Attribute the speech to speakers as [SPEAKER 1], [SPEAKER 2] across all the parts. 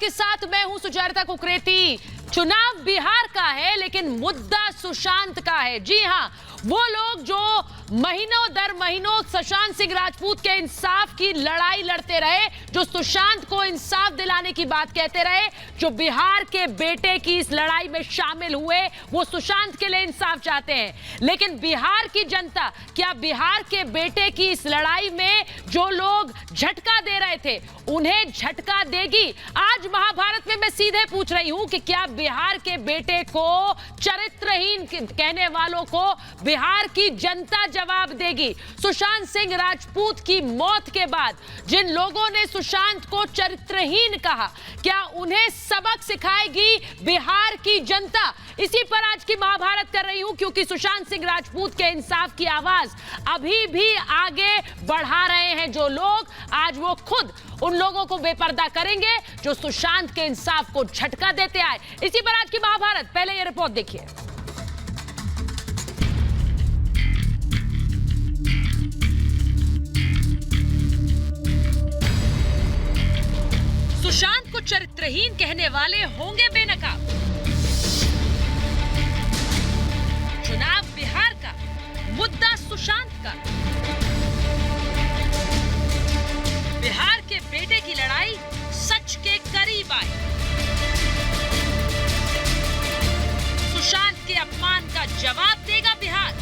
[SPEAKER 1] आपके साथ मैं हूं सुचेता कुकरेती। चुनाव बिहार का है लेकिन मुद्दा सुशांत का है। जी हां, वो लोग जो महीनों दर महीनों सुशांत सिंह राजपूत के इंसाफ की लड़ाई लड़ते रहे, जो सुशांत को इंसाफ दिलाने की बात कहते रहे, जो बिहार के बेटे की इस लड़ाई में शामिल हुए, वो सुशांत के लिए इंसाफ चाहते हैं। लेकिन बिहार की जनता, क्या बिहार के बेटे की इस लड़ाई में जो लोग झटका दे रहे थे उन्हें झटका देगी? आज महाभारत में मैं सीधे पूछ रही हूं कि क्या बिहार के बेटे को, चरित्रहीन कहने वालों को बिहार की जनता जवाब देगी? सुशांत सिंह राजपूत की मौत के बाद जिन लोगों ने सुशांत को चरित्रहीन कहा, क्या उन्हें सबक सिखाएगी बिहार की जनता? इसी पर आज की महाभारत कर रही हूं, क्योंकि सुशांत सिंह राजपूत के इंसाफ की आवाज अभी भी आगे बढ़ा रहे हैं जो लोग। आज वो खुद उन लोगों को बेपर्दा करेंगे जो सुशांत के इंसाफ को झटका देते आए। इसी पर आज की महाभारत। पहले ये रिपोर्ट देखिए। सुशांत को चरित्रहीन कहने वाले होंगे बेनकाब। चुनाव बिहार का, मुद्दा सुशांत का। बिहार के बेटे की लड़ाई सच के करीब आई। सुशांत के अपमान का जवाब देगा बिहार।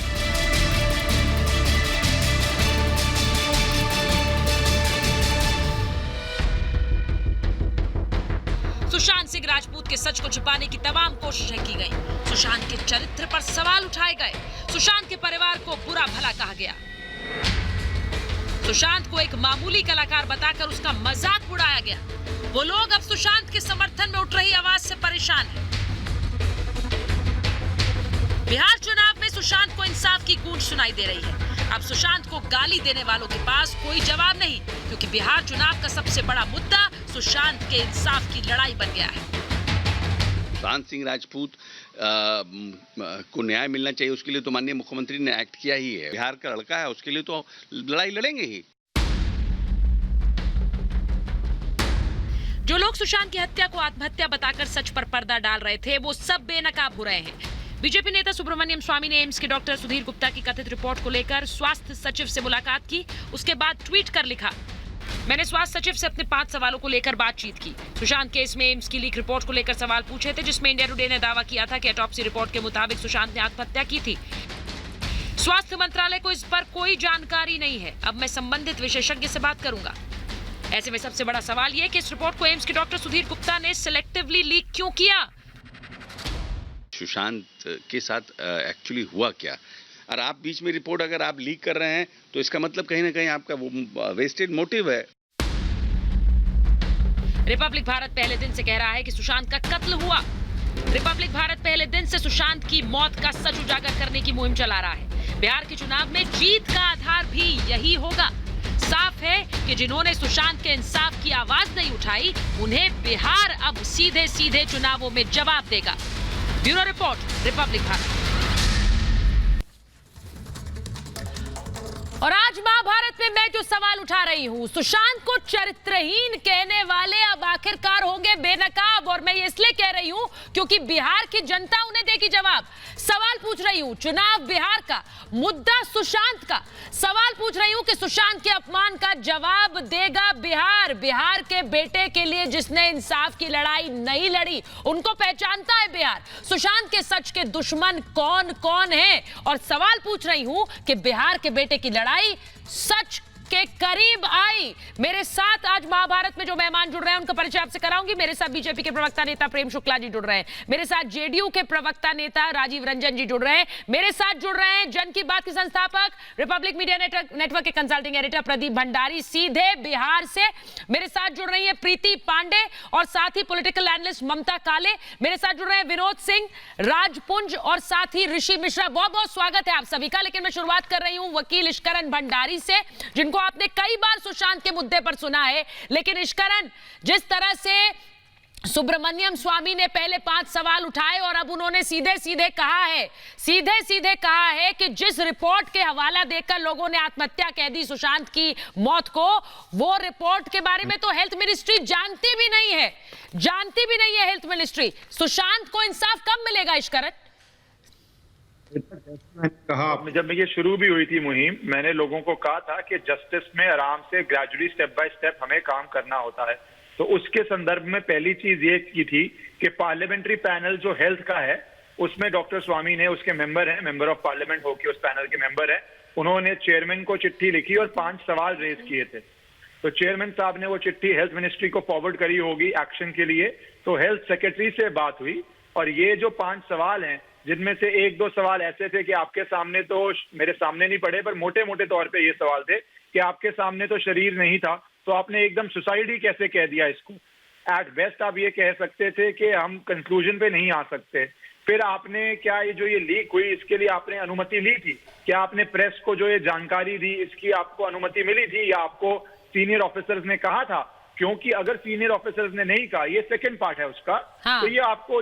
[SPEAKER 1] सुशांत सिंह राजपूत के सच को छिपाने की तमाम कोशिशें की गई। सुशांत के चरित्र पर सवाल उठाए गए। सुशांत के परिवार को बुरा भला कहा गया। सुशांत को एक मामूली कलाकार बताकर उसका मजाक उड़ाया गया। वो लोग अब सुशांत के समर्थन में उठ रही आवाज से परेशान हैं। बिहार चुनाव में सुशांत को इंसाफ की गूंज सुनाई दे रही है। अब सुशांत को गाली देने वालों के पास कोई जवाब नहीं, क्योंकि बिहार चुनाव का सबसे बड़ा मुद्दा सुशांत के इंसाफ की लड़ाई बन गया है।
[SPEAKER 2] सुशांत सिंह राजपूत को न्याय मिलना चाहिए, उसके लिए तो माननीय मुख्यमंत्री ने एक्ट किया ही है। बिहार का लड़का है, उसके लिए तो लड़ाई लड़ेंगे ही।
[SPEAKER 1] जो लोग सुशांत की हत्या को आत्महत्या बताकर सच पर पर्दा डाल रहे थे, वो सब बेनकाब हो रहे हैं। बीजेपी नेता सुब्रमण्यम स्वामी ने एम्स के डॉक्टर सुधीर गुप्ता की कथित रिपोर्ट को लेकर स्वास्थ्य सचिव से मुलाकात की। उसके बाद ट्वीट कर लिखा, मैंने स्वास्थ्य सचिव से अपने 5 सवालों को लेकर बातचीत की। सुशांत केस में एम्स की लीक रिपोर्ट को लेकर सवाल पूछे थे, जिसमें इंडिया टुडे ने दावा किया था कि ऑटोप्सी रिपोर्ट के मुताबिक सुशांत ने आत्महत्या की थी। स्वास्थ्य मंत्रालय को इस पर कोई जानकारी नहीं है। अब मैं संबंधित विशेषज्ञ से बात करूंगा। ऐसे में सबसे बड़ा सवाल यह कि इस रिपोर्ट को एम्स के डॉक्टर सुधीर गुप्ता ने सिलेक्टिवली लीक क्यों किया?
[SPEAKER 2] सुशांत के साथ एक्चुअली हुआ क्या? और आप बीच में रिपोर्ट अगर आप लीक कर रहे हैं तो इसका मतलब कहीं ना कहीं आपका वो वेस्टेड मोटिव है।
[SPEAKER 1] रिपब्लिक भारत पहले दिन से कह रहा है कि सुशांत का कत्ल हुआ। रिपब्लिक भारत पहले दिन से सुशांत की मौत का सच उजागर करने की मुहिम चला रहा है। बिहार के चुनाव में जीत का आधार भी यही होगा। साफ है कि जिन्होंने सुशांत के इंसाफ की आवाज नहीं उठाई, उन्हें बिहार अब सीधे सीधे चुनावों में जवाब देगा। Bureau report, Republic Bharat. और आज महाभारत में मैं जो सवाल उठा रही हूं, सुशांत को चरित्रहीन कहने वाले अब आखिरकार होंगे बेनकाब। और मैं ये इसलिए कह रही हूं क्योंकि बिहार की जनता उन्हें देगी जवाब। सवाल पूछ रही हूं चुनाव बिहार का, मुद्दा सुशांत का। सवाल पूछ रही हूं कि सुशांत के अपमान का जवाब देगा बिहार। बिहार के बेटे के लिए जिसने इंसाफ की लड़ाई नहीं लड़ी, उनको पहचानता है बिहार। सुशांत के सच के दुश्मन कौन कौन है? और सवाल पूछ रही हूं कि बिहार के बेटे की लड़ाई सच के करीब आई। मेरे साथ आज महाभारत में जो मेहमान जुड़ रहे हैं उनका परिचय आपसे कराऊंगी। मेरे साथ बीजेपी के प्रवक्ता नेता प्रेम शुक्ला जी जुड़ रहे हैं। मेरे साथ जेडीयू के प्रवक्ता नेता राजीव रंजन जी जुड़ रहे हैं। मेरे साथ जुड़ रहे हैं जन की बात के संस्थापक, रिपब्लिक मीडिया नेटवर्क के कंसल्टिंग एडिटर प्रदीप भंडारी सीधे बिहार से। मेरे साथ जुड़ रही है प्रीति पांडे और साथ ही पॉलिटिकल एनालिस्ट ममता काले। मेरे साथ जुड़ रहे हैं विनोद सिंह राजपुंज और साथ ही ऋषि मिश्रा। बहुत बहुत स्वागत है आप सभी का। लेकिन मैं शुरुआत कर रही हूं वकील इश्करन भंडारी से, जिनको आपने कई बार सुशांत के मुद्दे पर सुना है। लेकिन इश्करन, जिस तरह से सुब्रमण्यम स्वामी ने पहले 5 सवाल उठाए और अब उन्होंने सीधे सीधे कहा है कि जिस रिपोर्ट के हवाला देकर लोगों ने आत्महत्या कह दी सुशांत की मौत को, वो रिपोर्ट के बारे में तो हेल्थ मिनिस्ट्री जानती भी नहीं है हेल्थ मिनिस्ट्री। सुशांत को इंसाफ कब मिलेगा इश्करन?
[SPEAKER 3] कहा जब ये शुरू भी हुई थी मुहिम, मैंने लोगों को कहा था कि जस्टिस में आराम से ग्रेजुअली स्टेप बाय स्टेप हमें काम करना होता है। तो उसके संदर्भ में पहली चीज ये की थी कि पार्लियामेंट्री पैनल जो हेल्थ का है उसमें डॉक्टर स्वामी ने, उसके मेंबर ऑफ पार्लियामेंट होके उस पैनल के मेंबर हैं, उन्होंने चेयरमैन को चिट्ठी लिखी और 5 सवाल रेज किए थे। तो चेयरमैन साहब ने वो चिट्ठी हेल्थ मिनिस्ट्री को फॉरवर्ड करी होगी एक्शन के लिए। तो हेल्थ सेक्रेटरी से बात हुई और ये जो 5 सवाल हैं, जिनमें से 1-2 सवाल ऐसे थे कि आपके सामने, तो मेरे सामने नहीं पड़े पर मोटे मोटे तौर पे ये सवाल थे कि आपके सामने तो शरीर नहीं था, तो आपने एकदम सुसाइड ही कैसे कह दिया इसको। एट बेस्ट आप ये कह सकते थे कि हम कंक्लूजन पे नहीं आ सकते। फिर आपने क्या ये लीक हुई इसके लिए आपने अनुमति ली थी? क्या आपने प्रेस को जो ये जानकारी दी इसकी आपको अनुमति मिली थी या आपको सीनियर ऑफिसर्स ने कहा था? क्योंकि अगर सीनियर ऑफिसर्स ने नहीं कहा, ये सेकंड पार्ट है उसका, हाँ। तो ये आपको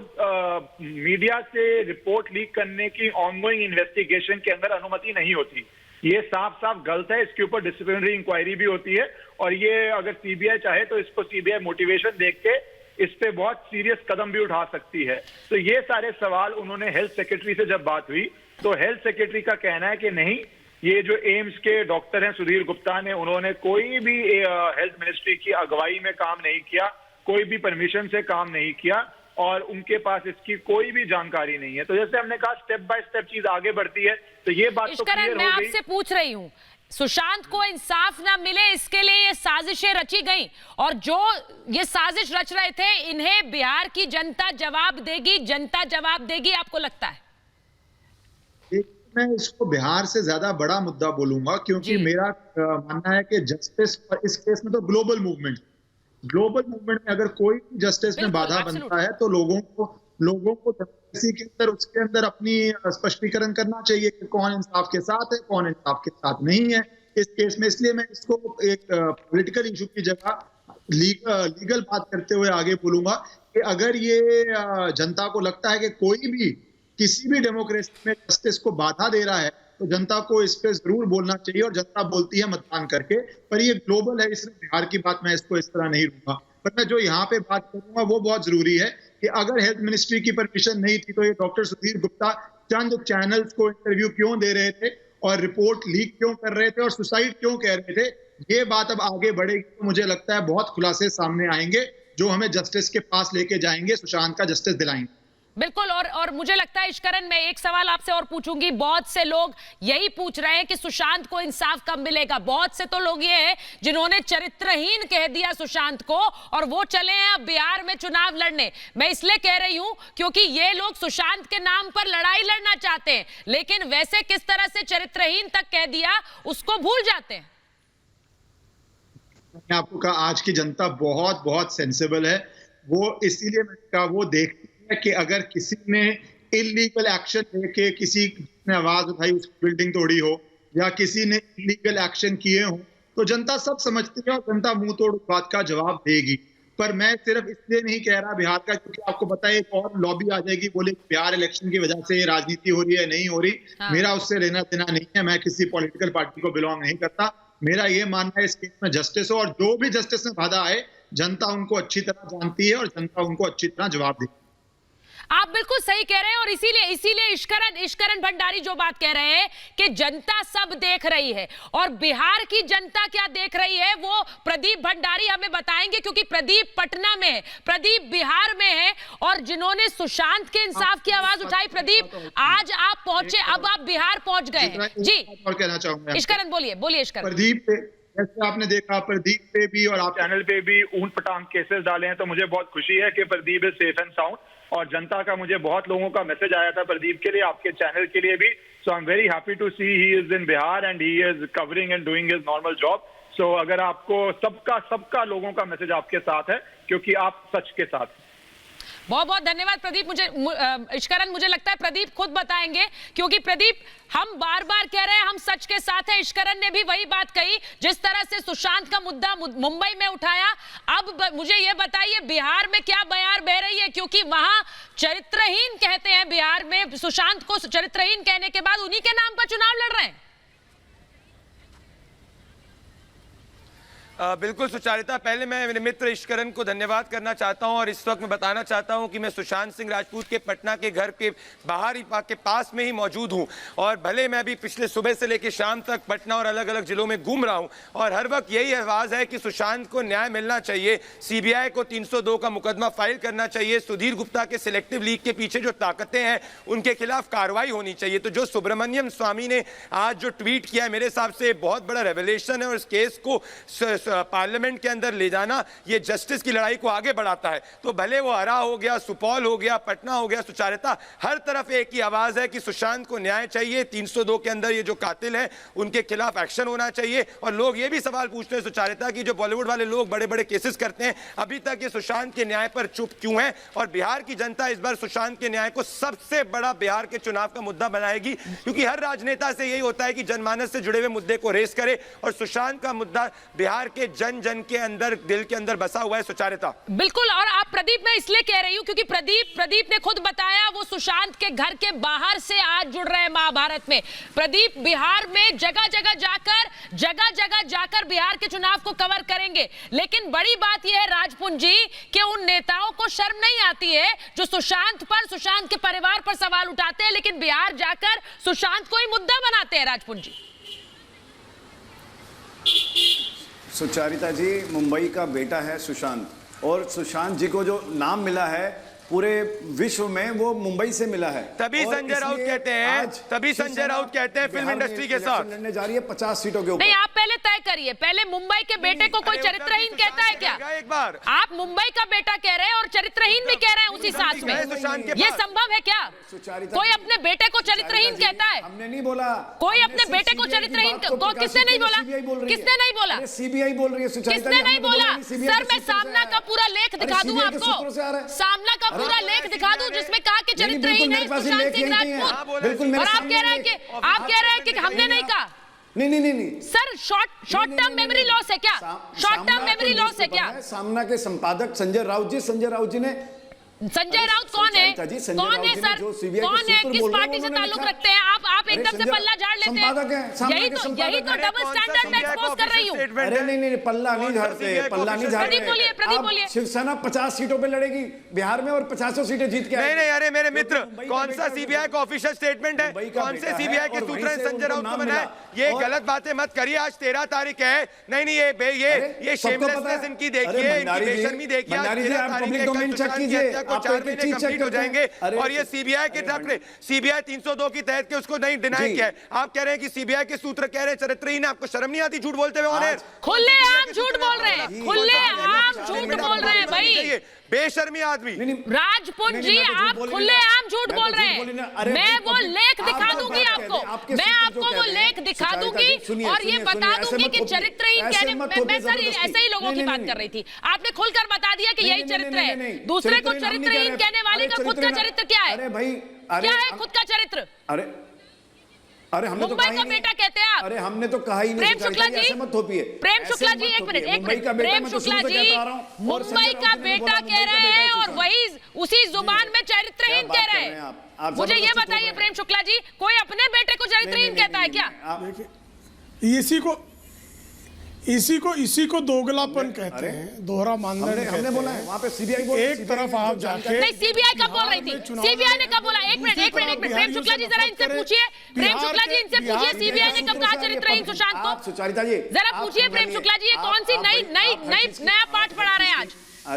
[SPEAKER 3] मीडिया से रिपोर्ट लीक करने की ऑनगोइंग इन्वेस्टिगेशन के अंदर अनुमति नहीं होती। ये साफ साफ गलत है। इसके ऊपर डिसिप्लिनरी इंक्वायरी भी होती है और ये अगर सीबीआई चाहे तो इसको सीबीआई मोटिवेशन देख के इस पे बहुत सीरियस कदम भी उठा सकती है। तो ये सारे सवाल उन्होंने हेल्थ सेक्रेटरी से जब बात हुई तो हेल्थ सेक्रेटरी का कहना है कि नहीं, ये जो एम्स के डॉक्टर हैं सुधीर गुप्ता ने, उन्होंने कोई भी हेल्थ मिनिस्ट्री की अगुवाई में काम नहीं किया, कोई भी परमिशन से काम नहीं किया और उनके पास इसकी कोई भी जानकारी नहीं है। तो जैसे हमने कहा स्टेप बाय स्टेप चीज आगे बढ़ती है। तो ये बात तो क्लियर हो गई।
[SPEAKER 1] मैं आपसे पूछ रही हूँ, सुशांत को इंसाफ ना मिले इसके लिए ये साजिशें रची गई और जो ये साजिश रच रहे थे इन्हें बिहार की जनता जवाब देगी, आपको लगता है?
[SPEAKER 4] मैं इसको बिहार से ज्यादा बड़ा मुद्दा बोलूंगा क्योंकि मेरा मानना है कि जस्टिस इस केस में तो ग्लोबल मूवमेंट में अगर कोई जस्टिस में बाधा बनता है तो लोगों को डेमोक्रेसी के अंदर उसके अंदर अपनी स्पष्टीकरण करना चाहिए कि कौन इंसाफ के साथ है, कौन इंसाफ के साथ नहीं है इस केस में। इसलिए मैं इसको एक पॉलिटिकल इशू की जगह लीगल बात करते हुए आगे बोलूंगा कि अगर ये जनता को लगता है कि कोई भी किसी भी डेमोक्रेसी में जस्टिस को बाधा दे रहा है तो जनता को इस पे जरूर बोलना चाहिए और जनता बोलती है मतदान करके। पर ये ग्लोबल है, इसलिए बिहार की बात मैं इसको इस तरह नहीं लूंगा। पर मैं जो यहाँ पे बात करूंगा वो बहुत जरूरी है कि अगर हेल्थ मिनिस्ट्री की परमिशन नहीं थी तो ये डॉक्टर सुधीर गुप्ता चंद चैनल्स को इंटरव्यू क्यों दे रहे थे और रिपोर्ट लीक क्यों कर रहे थे और सुसाइड क्यों कह रहे थे। ये बात अब आगे बढ़ेगी तो मुझे लगता है बहुत खुलासे सामने आएंगे जो हमें जस्टिस के पास लेके जाएंगे, सुशांत का जस्टिस दिलाएंगे।
[SPEAKER 1] बिल्कुल। और मुझे लगता है इश्करन, मैं एक सवाल आपसे और पूछूंगी। बहुत से लोग यही पूछ रहे हैं कि सुशांत को इंसाफ कब मिलेगा। बहुत से तो लोग ये हैं जिन्होंने चरित्रहीन कह दिया सुशांत को और वो चले हैं अब बिहार में चुनाव लड़ने। मैं इसलिए कह रही हूं क्योंकि ये लोग सुशांत के नाम पर लड़ाई लड़ना चाहते हैं लेकिन वैसे किस तरह से चरित्रहीन तक कह दिया उसको भूल जाते हैं।
[SPEAKER 4] मैंने आपको कहा आज की जनता बहुत बहुत सेंसिबल है। वो इसीलिए मैंने कहा वो देखती है कि अगर किसी ने इलीगल एक्शन लेके किसी ने आवाज उठाई, उसकी बिल्डिंग तोड़ी हो या किसी ने इलीगल एक्शन किए हो तो जनता सब समझती है और जनता मुंह तोड़ बात का जवाब देगी। पर मैं सिर्फ इसलिए नहीं कह रहा बिहार का क्योंकि आपको पता है एक और लॉबी आ जाएगी, बोले बिहार इलेक्शन की वजह से राजनीति हो रही है, नहीं हो रही। हाँ। मेरा उससे लेना देना नहीं है, मैं किसी पॉलिटिकल पार्टी को बिलोंग नहीं करता। मेरा ये मानना है इस केस में जस्टिस हो और जो भी जस्टिस में बाधा आए जनता उनको अच्छी तरह जानती है और जनता उनको अच्छी तरह जवाब देती है।
[SPEAKER 1] आप बिल्कुल सही कह रहे हैं और इसीलिए इश्करन भंडारी जो बात कह रहे हैं कि जनता सब देख रही है और बिहार की जनता क्या देख रही है वो प्रदीप भंडारी हमें बताएंगे क्योंकि प्रदीप पटना में है, प्रदीप बिहार में है और जिन्होंने सुशांत के इंसाफ की आवाज उठाई। प्रदीप, आज आप पहुंचे, अब आप बिहार पहुंच गए जी।
[SPEAKER 4] और कहना चाहूंगा
[SPEAKER 1] इश्करन, बोलिए इश्करन।
[SPEAKER 4] प्रदीप, जैसे आपने देखा प्रदीप पे भी और आप
[SPEAKER 3] चैनल पे भी ऊंट पटांग केसेस डाले हैं तो मुझे बहुत खुशी है कि Pradeep is safe and sound और जनता का मुझे बहुत लोगों का मैसेज आया था प्रदीप के लिए, आपके चैनल के लिए भी। So I am very happy to see he is in Bihar and he is covering and doing his normal job. So अगर आपको सबका लोगों का मैसेज आपके साथ है क्योंकि आप सच के साथ हैं।
[SPEAKER 1] बहुत बहुत धन्यवाद प्रदीप। इश्करन मुझे लगता है प्रदीप खुद बताएंगे, क्योंकि प्रदीप हम बार बार कह रहे हैं हम सच के साथ हैं। इश्करन ने भी वही बात कही, जिस तरह से सुशांत का मुद्दा मुंबई में उठाया। अब मुझे ये बताइए बिहार में क्या बयार बह रही है, क्योंकि वहां चरित्रहीन कहते हैं, बिहार में सुशांत को चरित्रहीन कहने के बाद उन्हीं के नाम पर चुनाव लड़ रहे हैं।
[SPEAKER 5] बिल्कुल सुचारिता, पहले मैं मेरे मित्र इश्करन को धन्यवाद करना चाहता हूं और इस वक्त मैं बताना चाहता हूं कि मैं सुशांत सिंह राजपूत के पटना के घर के बाहर ही के पास में ही मौजूद हूं। और भले मैं भी पिछले सुबह से लेकर शाम तक पटना और अलग अलग जिलों में घूम रहा हूं और हर वक्त यही आवाज़ है कि सुशांत को न्याय मिलना चाहिए, सीबीआई को 302 का मुकदमा फाइल करना चाहिए, सुधीर गुप्ता के सिलेक्टिव लीक के पीछे जो ताकतें हैं उनके खिलाफ कार्रवाई होनी चाहिए। तो जो सुब्रमण्यम स्वामी ने आज जो ट्वीट किया है, मेरे हिसाब से बहुत बड़ा रेवलेशन है और इस केस को पार्लियामेंट के अंदर ले जाना ये जस्टिस की लड़ाई को आगे बढ़ाता है। तो भले वो हरा हो गया, सुपौल हो गया, पटना हो गया, सुचारिता, हर तरफ एक ही आवाज है कि सुशांत को न्याय चाहिए। 302 के अंदर ये जो कातिल है उनके खिलाफ एक्शन होना चाहिए। और लोग ये भी सवाल पूछते हैं सुचारिता कि जो बॉलीवुड वाले लोग बड़े बड़े केसेस करते हैं, अभी तक ये सुशांत के न्याय पर चुप क्यों है? और बिहार की जनता इस बार सुशांत के न्याय को सबसे बड़ा बिहार के चुनाव का मुद्दा बनाएगी, क्योंकि हर राजनेता से यही होता है कि जनमानस से जुड़े हुए मुद्दे को रेस करे और सुशांत का मुद्दा बिहार के जन के अंदर, दिल के अंदर बसा हुआ है। सुचारिता,
[SPEAKER 1] बिल्कुल। और आप प्रदीप, मैं इसलिए कह रही हूं क्योंकि प्रदीप ने खुद बताया वो सुशांत के घर के बाहर से आज जुड़ रहे हैं महाभारत में। प्रदीप बिहार में जगह जगह जाकर बिहार के चुनाव को कवर करेंगे। लेकिन बड़ी बात यह है राजपुंज जी कि उन नेताओं को शर्म नहीं आती है जो सुशांत के परिवार पर सवाल उठाते हैं, लेकिन बिहार जाकर सुशांत को ही मुद्दा बनाते हैं। राजपुंज जी,
[SPEAKER 6] सुचारिता जी, मुंबई का बेटा है सुशांत और सुशांत जी को जो नाम मिला है पूरे विश्व में वो मुंबई से मिला है।
[SPEAKER 5] तभी संजय राउत कहते हैं फिल्म इंडस्ट्री के साथ
[SPEAKER 6] लड़ने जा रही है 50 सीटों के ऊपर।
[SPEAKER 1] नहीं, आप पहले तय करिए, पहले मुंबई के बेटे को कोई चरित्रहीन कहता है क्या?
[SPEAKER 5] एक बार
[SPEAKER 1] आप मुंबई का बेटा कह रहे हैं और चरित्रहीन भी कह रहे हैं उसी सांस में, ये संभव है क्या? कोई अपने बेटे को चरित्रहीन कहता है?
[SPEAKER 6] हमने नहीं बोला।
[SPEAKER 1] कोई अपने बेटे को चरित्रहीन, किसने नहीं बोला? किसने नहीं बोला?
[SPEAKER 6] सीबीआई बोल रही है।
[SPEAKER 1] किसने नहीं बोला? सर, मैं सामना का पूरा लेख दिखा दूं आपको, सामना का पूरा लेख दिखा दूं जिसमें कहा कि चरित्रहीन है सुशांत सिंह राजपूत, और आप कह रहे हैं कि हमने नहीं कहा।
[SPEAKER 6] नहीं
[SPEAKER 1] sir, short term memory loss है क्या? शॉर्ट टर्म मेमोरी लॉस है क्या?
[SPEAKER 6] सामना के संपादक संजय राउत जी ने,
[SPEAKER 1] संजय राउत कौन है? कौन है सर? कौन है? किस पार्टी से ताल्लुक रखते हैं? आप एकदम से पल्ला झाड़ लेते हैं। यही तो डबल स्टैंडर्ड में एक्सपोज कर रही हूँ।
[SPEAKER 6] अरे नहीं, पल्ला नहीं झाड़ते, पल्ला नहीं झाड़ते।
[SPEAKER 1] प्रदीप बोलिए।
[SPEAKER 6] शिवसेना 50 सीटों पे लड़ेगी बिहार में और 50 सीटें जीत के
[SPEAKER 5] नहीं, अरे मेरे मित्र, कौन सा सीबीआई का ऑफिशियल स्टेटमेंट है? कौन से सीबीआई के सूत्र हैं संजय राउत को बनाए? ये गलत बातें मत करिए। आज 13 तारीख है। नहीं, ये शेमलेसनेस इनकी देखिए, इनकी बेशर्मी देखिए। आज 13 तारीख है, हो जाएंगे और ये सीबीआई के सीबीआई 302 की तहत के उसको नहीं डिनाई किया है। आप कह रहे हैं कि सीबीआई के सूत्र कह रहे हैं चरित्रहीन। आपको शर्म नहीं आती झूठ बोलते हुए?
[SPEAKER 1] खुलेआम झूठ बोल रहे हैं, खुलेआम झूठ बोल रहे हैं भाई,
[SPEAKER 5] बेशर्मी आदमी।
[SPEAKER 1] राजपुंज जी, आप खुलेआम झूठ बोल रहे हैं। मैं वो लेख दिखा दूंगी आपको, मैं आपको वो लेख दिखा दूंगी और ये बता दूंगी कि चरित्रहीन कहने, मैं सर ऐसे ही लोगों की बात कर रही थी। आपने खुलकर बता दिया कि यही चरित्र है। दूसरे को चरित्रहीन कहने वाले का खुद का चरित्र क्या है?
[SPEAKER 6] अरे भाई,
[SPEAKER 1] क्या है खुद का चरित्र?
[SPEAKER 6] अरे हमने तो
[SPEAKER 1] मुंबई का बेटा कहते हैं आप।
[SPEAKER 6] अरे हमने तो कहा ही नहीं।
[SPEAKER 1] प्रेम शुक्ला जी,
[SPEAKER 6] ऐसे मत थोपिए।
[SPEAKER 1] प्रेम शुक्ला जी, एक मिनट। प्रेम शुक्ला जी मुंबई का बेटा कह रहे हैं और वही उसी जुबान में चरित्रहीन कह रहे हैं। मुझे ये बताइए प्रेम शुक्ला जी, कोई अपने बेटे को चरित्रहीन कहता है क्या?
[SPEAKER 7] इसी को दोगलापन कहते हैं, दोहरा मानदंड।
[SPEAKER 6] हमने बोला है वहां पे सीबीआई बोल,
[SPEAKER 7] एक तरफ आप जाके,
[SPEAKER 1] नहीं, सीबीआई कब बोल रही थी? सीबीआई ने कब बोला? एक मिनट। प्रेम शुक्ला जी जरा इनसे पूछिए, प्रेम शुक्ला जी इनसे पूछिए, सीबीआई ने कब कहा चरित्रहीन सुशांत को?
[SPEAKER 6] सुचारिता जी
[SPEAKER 1] जरा पूछिए प्रेम शुक्ला जी, ये कौन सी नया पाठ पढ़ा रहे हैं आज?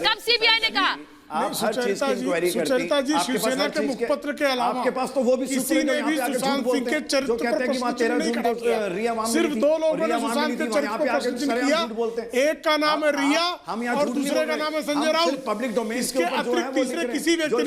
[SPEAKER 1] कब सीबीआई ने कहा?
[SPEAKER 7] सुचरिता जी शिवसेना के मुखपत्र के अलावा
[SPEAKER 6] आपके पास तो वो भी
[SPEAKER 7] किसी ने भी सुशांत सिंह के चरित्र पर प्रश्न नहीं खड़ा किया। सिर्फ 2 लोगों ने सुशांत के चरित्र पर प्रश्न किया। एक का नाम है रिया और दूसरे का नाम है संजय राउत।
[SPEAKER 6] पब्लिक डोमेन
[SPEAKER 7] इसके अतिरिक्त तीसरे किसी व्यक्ति ने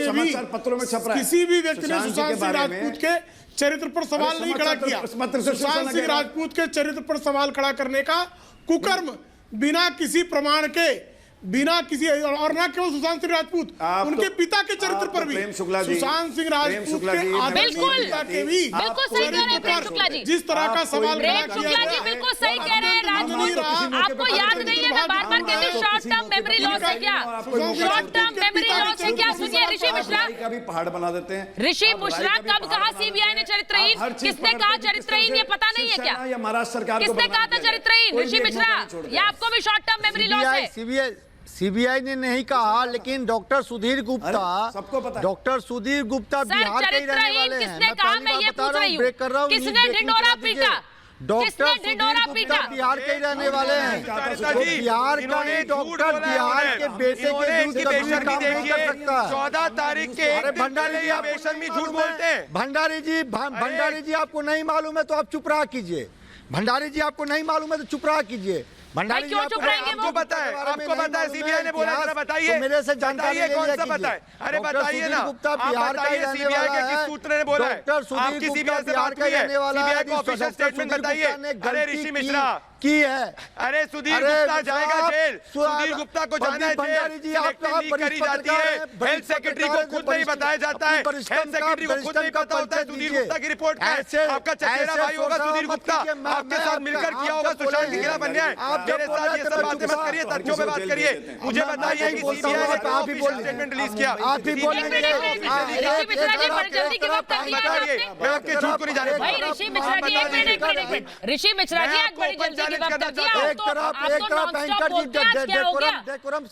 [SPEAKER 7] सुशांत सिंह राजपूत के चरित्र पर सवाल नहीं खड़ा किया। सुशांत सिंह राजपूत के चरित्र पर सवाल खड़ा करने का कुकर्म बिना किसी प्रमाण के बिना किसी और ना केवल सुशांत सिंह राजपूत, उनके पिता के चरित्र पर भी सुशांत सिंह राजपूत के
[SPEAKER 1] बिल्कुल
[SPEAKER 7] पिता के भी
[SPEAKER 1] सही कह रहे हैं प्रेम शुक्ला जी,
[SPEAKER 7] जिस तरह का सवाल
[SPEAKER 1] प्रेम शुक्ला जी बिल्कुल सही कह रहे हैं। राजपूत आपको याद नहीं है, मैं बार बार कहती हूँ शॉर्ट टर्म मेमोरी लॉस है क्या, शॉर्ट टर्म मेमोरी लॉस है क्या। सुनिए ऋषि मिश्रा
[SPEAKER 6] का भी पहाड़ बना देते हैं।
[SPEAKER 1] ऋषि मिश्रा कब कहा सीबीआई ने चरित्रहीन, किसने कहा चरित्रहीन, ये पता नहीं है क्या,
[SPEAKER 6] या महाराष्ट्र सरकार
[SPEAKER 1] किसने कहा था चरित्रहीन? ऋषि मिश्रा, ये आपको भी शॉर्ट टर्म मेमोरी लॉस है।
[SPEAKER 8] सीबीआई ने नहीं कहा, लेकिन डॉक्टर सुधीर गुप्ता,
[SPEAKER 6] सबको पता है।
[SPEAKER 8] डॉक्टर सुधीर गुप्ता बिहार के ही रहने वाले हैं।
[SPEAKER 1] किसने कहा, मैं ये पूछ रही हूँ, किसने ढिंढोरा पीटा,
[SPEAKER 8] डॉक्टर सुधीर गुप्ता बिहार के ही रहने वाले हैं, तो बिहार का ही डॉक्टर बिहार के बेटे के दूध कभी काम नहीं कर सकता।
[SPEAKER 5] 14 तारीख के
[SPEAKER 8] भंडारी जी, आप
[SPEAKER 5] बेशर्मी झूठ बोलते हैं।
[SPEAKER 8] भंडारी जी आपको नहीं मालूम है तो आप चुप रहा कीजिए। भंडारी जी आपको नहीं मालूम है तो चुप रहा कीजिए। भंडारी जी
[SPEAKER 5] आपको पता है, आपको पता है सीबीआई ने बोला, जरा बताइए,
[SPEAKER 8] मेरे से जानकारी
[SPEAKER 5] कौन सा पता है? अरे बताइए ना,
[SPEAKER 8] गुप्ता बिहार का ही रहने वाला है।
[SPEAKER 5] किस सूत्र ने बोला है?
[SPEAKER 8] डॉक्टर सुधीर गुप्ता बिहार का रहने वाला है।
[SPEAKER 5] सीबीआई को ऑफिशियल स्टेटमेंट बताइए। अरे ऋषि मिश्रा
[SPEAKER 8] की है,
[SPEAKER 5] अरे सुधीर गुप्ता जाएगा जेल, सुधीर गुप्ता को जाना है
[SPEAKER 8] भंडारी जी,
[SPEAKER 5] जेल,
[SPEAKER 8] आप
[SPEAKER 5] करी जाती है। हेल्थ सेक्रेटरी को खुद नहीं बताया जाता है, हेल्थ सेक्रेटरी को खुद नहीं पता होता है सुधीर गुप्ता की रिपोर्ट का है। आपका चचेरा भाई होगा सुधीर गुप्ता, आपके साथ मिलकर किया होगा सुशांत के खिलाफ अन्याय। मेरे साथ ये सब बातें मत करिए, तथ्यों पे बात करिए। मुझे बताइए कि सीबीआई ने ऑफिशियल स्टेटमेंट रिलीज किया।
[SPEAKER 8] आप भी बोलेंगे,
[SPEAKER 1] ऋषि मिश्रा जी बड़ी जल्दी गिव अप कर दिया है आपने।
[SPEAKER 5] मैं आपके झूठ को नहीं जाने
[SPEAKER 1] भाई ऋषि मिश्रा जी एक मिनट, ऋषि मिश्रा जी आज बड़ी जल्दी गिव अप कर दिया।
[SPEAKER 8] एक तरफ एंकर जी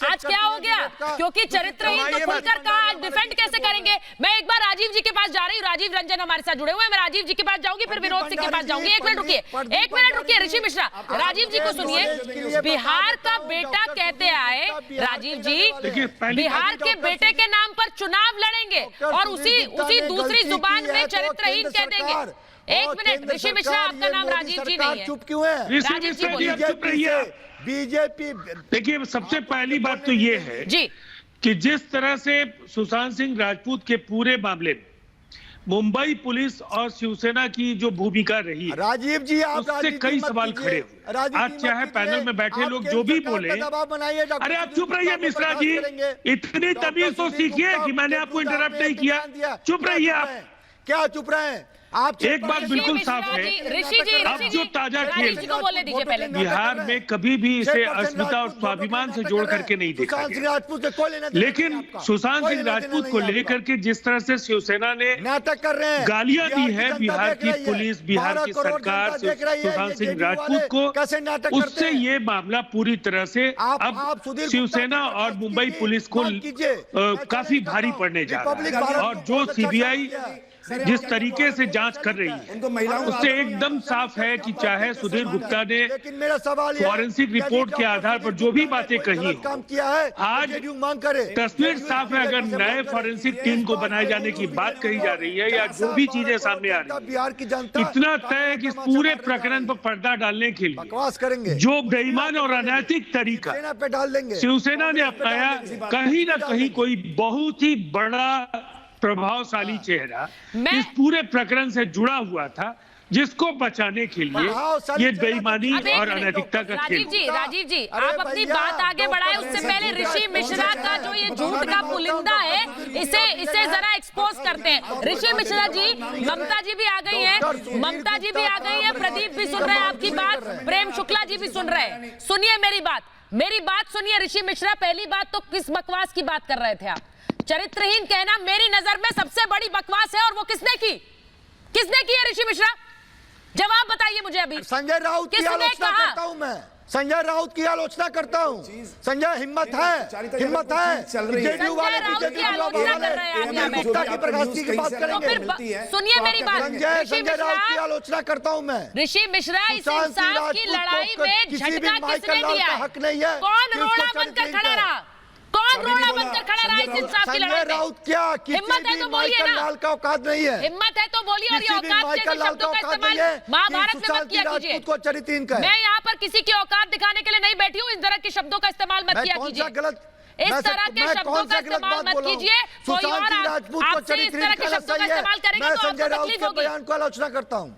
[SPEAKER 1] आज क्या हो गया, क्योंकि चरित्रहीन तो खुलकर कहा, आज डिफेंड कैसे करेंगे। मैं एक बार राजीव जी के पास जा रही हूँ, राजीव रंजन हमारे साथ जुड़े हुए हैं, मैं राजीव जी के पास जाऊंगी, फिर विनोद सिंह के पास जाऊंगी। एक मिनट रुकिए ऋषि मिश्रा, राजीव जी को सुनिए। बिहार का बेटा कहते आए राजीव जी, बिहार के बेटे के नाम पर चुनाव लड़ेंगे और उसी दूसरी जुबान में चरित्रहीन कह देंगे। एक मिनट ऋषि मिश्रा, आपका नाम राजीव जी नहीं है,
[SPEAKER 8] चुप क्यों है?
[SPEAKER 1] राजीव जी बोलिए।
[SPEAKER 9] चुप रहिए।
[SPEAKER 8] बीजेपी
[SPEAKER 9] देखिए, सबसे पहली बात तो ये है
[SPEAKER 1] जी
[SPEAKER 9] कि जिस तरह से सुशांत सिंह राजपूत के पूरे मामले में मुंबई पुलिस और शिवसेना की जो भूमिका रही,
[SPEAKER 8] राजीव जी, आप
[SPEAKER 9] उससे कई सवाल खड़े हुए। आज चाहे पैनल में बैठे लोग जो भी बोले, अरे आप चुप रहिए मिश्रा जी, इतनी तमीज तो सीखिए कि मैंने आपको इंटरप्ट नहीं किया। चुप रहिए आप।
[SPEAKER 8] क्या चुप रहे हैं आप?
[SPEAKER 9] एक बात बिल्कुल साफ है, अब जो ताजा खेल बिहार में कभी भी इसे अस्मिता और स्वाभिमान से जोड़ करके नहीं देखा गया, लेकिन सुशांत सिंह राजपूत को लेकर के जिस तरह से शिवसेना ने
[SPEAKER 8] नाटक कर रहे हैं,
[SPEAKER 9] गालियां दी है बिहार की पुलिस, बिहार की सरकार सुशांत सिंह राजपूत को, उससे ये मामला पूरी तरह से अब शिवसेना और मुंबई पुलिस को काफी भारी पड़ने जा रहा है। और जो सीबीआई जिस तरीके से जांच कर रही है, उससे एकदम साफ है कि चाहे सुधीर गुप्ता ने फॉरेंसिक रिपोर्ट के आधार पर जो भी बातें कही
[SPEAKER 8] काम किया है,
[SPEAKER 9] आज तस्वीर साफ है। अगर नए फॉरेंसिक टीम को बनाए जाने की बात कही जा रही है या जो भी चीजें सामने आ रही है,
[SPEAKER 8] बिहार की जनता
[SPEAKER 9] इतना तय है कि इस पूरे प्रकरण पर पर्दा डालने के लिए
[SPEAKER 8] बकवास करेंगे,
[SPEAKER 9] जो बेईमान और अनैतिक तरीका
[SPEAKER 8] पे डाल देंगे
[SPEAKER 9] शिवसेना ने अपनाया, कहीं ना कहीं कोई बहुत ही बड़ा प्रभावशाली चेहरा इस पूरे प्रकरण से जुड़ा हुआ था, जिसको बचाने के लिए ये बेईमानी और अनैतिकता का खेल।
[SPEAKER 1] राजीव जी आप अपनी बात आगे बढ़ाएं, उससे पहले ऋषि मिश्रा का जो ये झूठ का पुलिंदा है, इसे जरा एक्सपोज करते हैं। ऋषि मिश्रा जी, ममता जी भी आ गई हैं, प्रदीप भी सुन रहे हैं आपकी बात, प्रेम शुक्ला जी भी सुन रहे हैं। सुनिए मेरी बात सुनिए ऋषि मिश्रा। पहली बात तो किस बकवास की बात कर रहे थे आप? चरित्रहीन कहना मेरी नजर में सबसे बड़ी बकवास है, और वो किसने की है ऋषि मिश्रा? जवाब बताइए मुझे अभी।
[SPEAKER 8] संजय राउत की आलोचना करता हूं मैं, संजय राउत की आलोचना करता हूं। संजय हिम्मत है जेडीयू वाले गुप्ता की प्रकाशी की बात करेंगे।
[SPEAKER 1] सुनिए मेरी बात,
[SPEAKER 8] संजय राउत की आलोचना करता हूं मैं।
[SPEAKER 1] ऋषि मिश्रा, इस इंसाफ की लड़ाई में झटका किसने दिया है?
[SPEAKER 8] हक नहीं है।
[SPEAKER 1] कौन रोड़ा बनकर खड़ा रहा? इस इंसाफ की लड़ाई में?
[SPEAKER 8] राउत क्या
[SPEAKER 1] हिम्मत है तो बोलिए ना,
[SPEAKER 8] लाल का औकात नहीं है।
[SPEAKER 1] हिम्मत है तो बोलिए, और ये औकात के शब्दों का इस्तेमाल महाभारत में मत किया कीजिए। मैं यहाँ पर किसी की औकात दिखाने के लिए नहीं बैठी हूँ, इस तरह के शब्दों का इस्तेमाल मत किया कीजिए। इस तरह के शब्दों का इस्तेमाल मत कीजिए। कोई और आपसे इस तरह के शब्दों का इस्तेमाल करेगा तो आपको तकलीफ होगी।
[SPEAKER 8] बयान को आलोचना करता हूँ।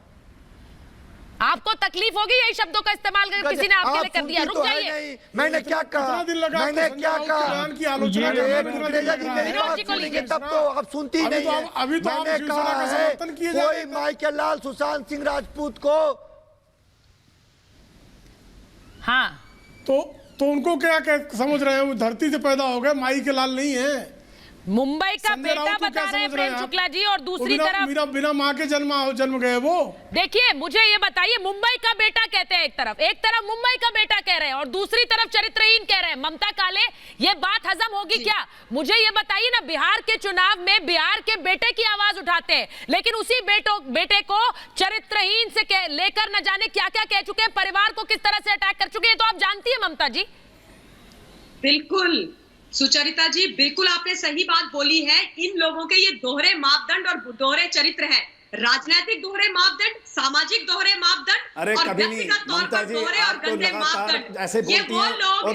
[SPEAKER 1] आपको तकलीफ होगी यही शब्दों का इस्तेमाल करके किसी ने आपके लिए कर दिया? रुक जाइए,
[SPEAKER 8] मैंने क्या कहा? मैंने क्या कहा?
[SPEAKER 1] विनोद जी को लीजिए।
[SPEAKER 8] तब तो आप सुनती ही नहीं है।
[SPEAKER 7] अभी तो
[SPEAKER 8] मैंने कहा है कोई माइकल लाल सुशांत सिंह राजपूत को,
[SPEAKER 1] हाँ
[SPEAKER 7] तो उनको क्या समझ रहे हैं? वो धरती से पैदा हो गए, माई के लाल नहीं है।
[SPEAKER 1] मुंबई का बेटा बता रहे हैं प्रेम शुक्ला जी, और दूसरी तरफ
[SPEAKER 7] बिना माँ के जन्म गए वो।
[SPEAKER 1] देखिए मुझे ये बताइए, मुंबई का बेटा कहते हैं एक तरफ मुंबई का बेटा कह रहे हैं और दूसरी तरफ चरित्रहीन कह रहे हैं। ममता काले, ये बात हजम होगी क्या? मुझे ये बताइए ना, बिहार के चुनाव में बिहार के बेटे की आवाज उठाते हैं, लेकिन उसी बेटे को चरित्रहीन से लेकर न जाने क्या क्या कह चुके हैं, परिवार को किस तरह से अटैक कर चुके हैं, तो आप जानती है ममता जी।
[SPEAKER 10] बिल्कुल सुचरिता जी, बिल्कुल आपने सही बात बोली है। इन लोगों के ये दोहरे मापदंड और दोहरे चरित्र हैं, राजनीतिक दोहरे मापदंड, सामाजिक दोहरे मापदंड और व्यक्तिगत तौर पर दोहरे और गंदे मापदंड। ये वो लोग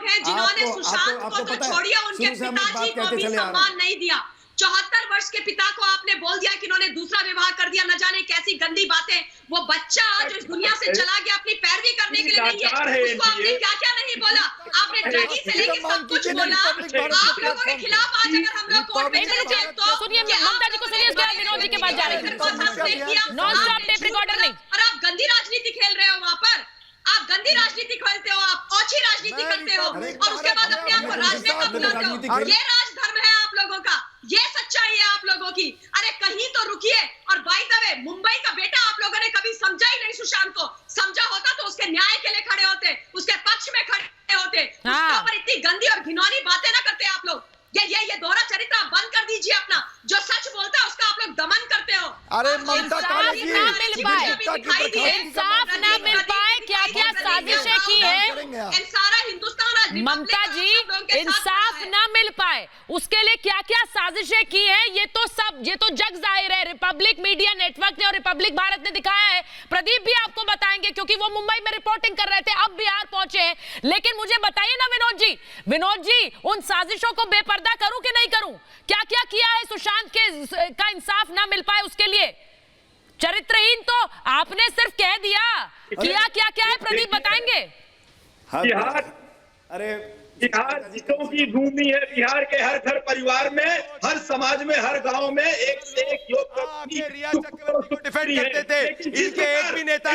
[SPEAKER 10] हैं जिन्होंने सुशांत को तो छोड़िए, उनके पिताजी को भी सम्मान नहीं दिया। 74 वर्ष के पिता को आपने बोल दिया कि इन्होंने दूसरा विवाह कर दिया, न जाने कैसी गंदी बातें। वो बच्चा जो इस दुनिया से चला गया अपनी पैरवी करने के लिए नहीं है, उसको आपने क्या क्या नहीं बोला। आपने ड्रगी से लेकर सब कुछ बोला। आप लोगों के खिलाफ आज अगर हम लोग कोर्ट में चले जाए तो
[SPEAKER 1] सुनिए, ममता जी को सुनिए, इसके बाद विनोद जी के पास जा रहे हैं। नॉन स्टॉप टेप रिकॉर्डर नहीं।
[SPEAKER 10] और आप गंदी राजनीति खेल रहे हो, वहां पर आप गंदी राजनीति खेलते हो, आप ओछी राजनीति करते हो और उसके बाद अपने आप को राजनेता बुलाते हो। ये राजधर्म है आप लोगों का, ये सच्चाई है आप लोगों की। अरे कहीं तो रुकिए। और बाय द वे, मुंबई का बेटा आप लोगों ने कभी समझा ही नहीं सुशांत को। समझा होता तो उसके न्याय के लिए खड़े होते, उसके पक्ष में खड़े होते। उसके ऊपर इतनी गंदी और घिनौनी बातें ना करते आप लोग। ये दोहरा चरित्र आप बंद कर दीजिए अपना। जो सच बोलता है उसका आप लोग दमन करते हो।
[SPEAKER 8] अरे ममता काले जी,
[SPEAKER 1] इंसाफ ना मिल पाए, क्या क्या साजिशें की है
[SPEAKER 10] सारा हिंदुस्तान।
[SPEAKER 1] ममता जी, इंसाफ ना मिल पाए उसके लिए क्या क्या साजिशें की है, ये तो जग जाहिर है। रिपब्लिक मीडिया नेटवर्क ने और रिपब्लिक भारत ने दिखाया है। प्रदीप भी आपको बताएंगे क्योंकि वो मुंबई में रिपोर्टिंग कर रहे थे, अब बिहार पहुंचे हैं। लेकिन मुझे बताइए ना विनोद जी, उन साजिशों को बेपर्दा करूं कि नहीं करूं? क्या क्या किया है सुशांत का इंसाफ ना मिल पाए उसके लिए? चरित्रहीन तो आपने सिर्फ कह दिया, किया क्या क्या है प्रदीप बताएंगे?
[SPEAKER 3] बिहार, अरे बिहार गीतों की भूमि है। बिहार के हर घर परिवार में, हर समाज में, हर गांव में एक से एक योग
[SPEAKER 5] रिया चक्रवर्ती को डिफेंड करते थे। इनके एक भी नेता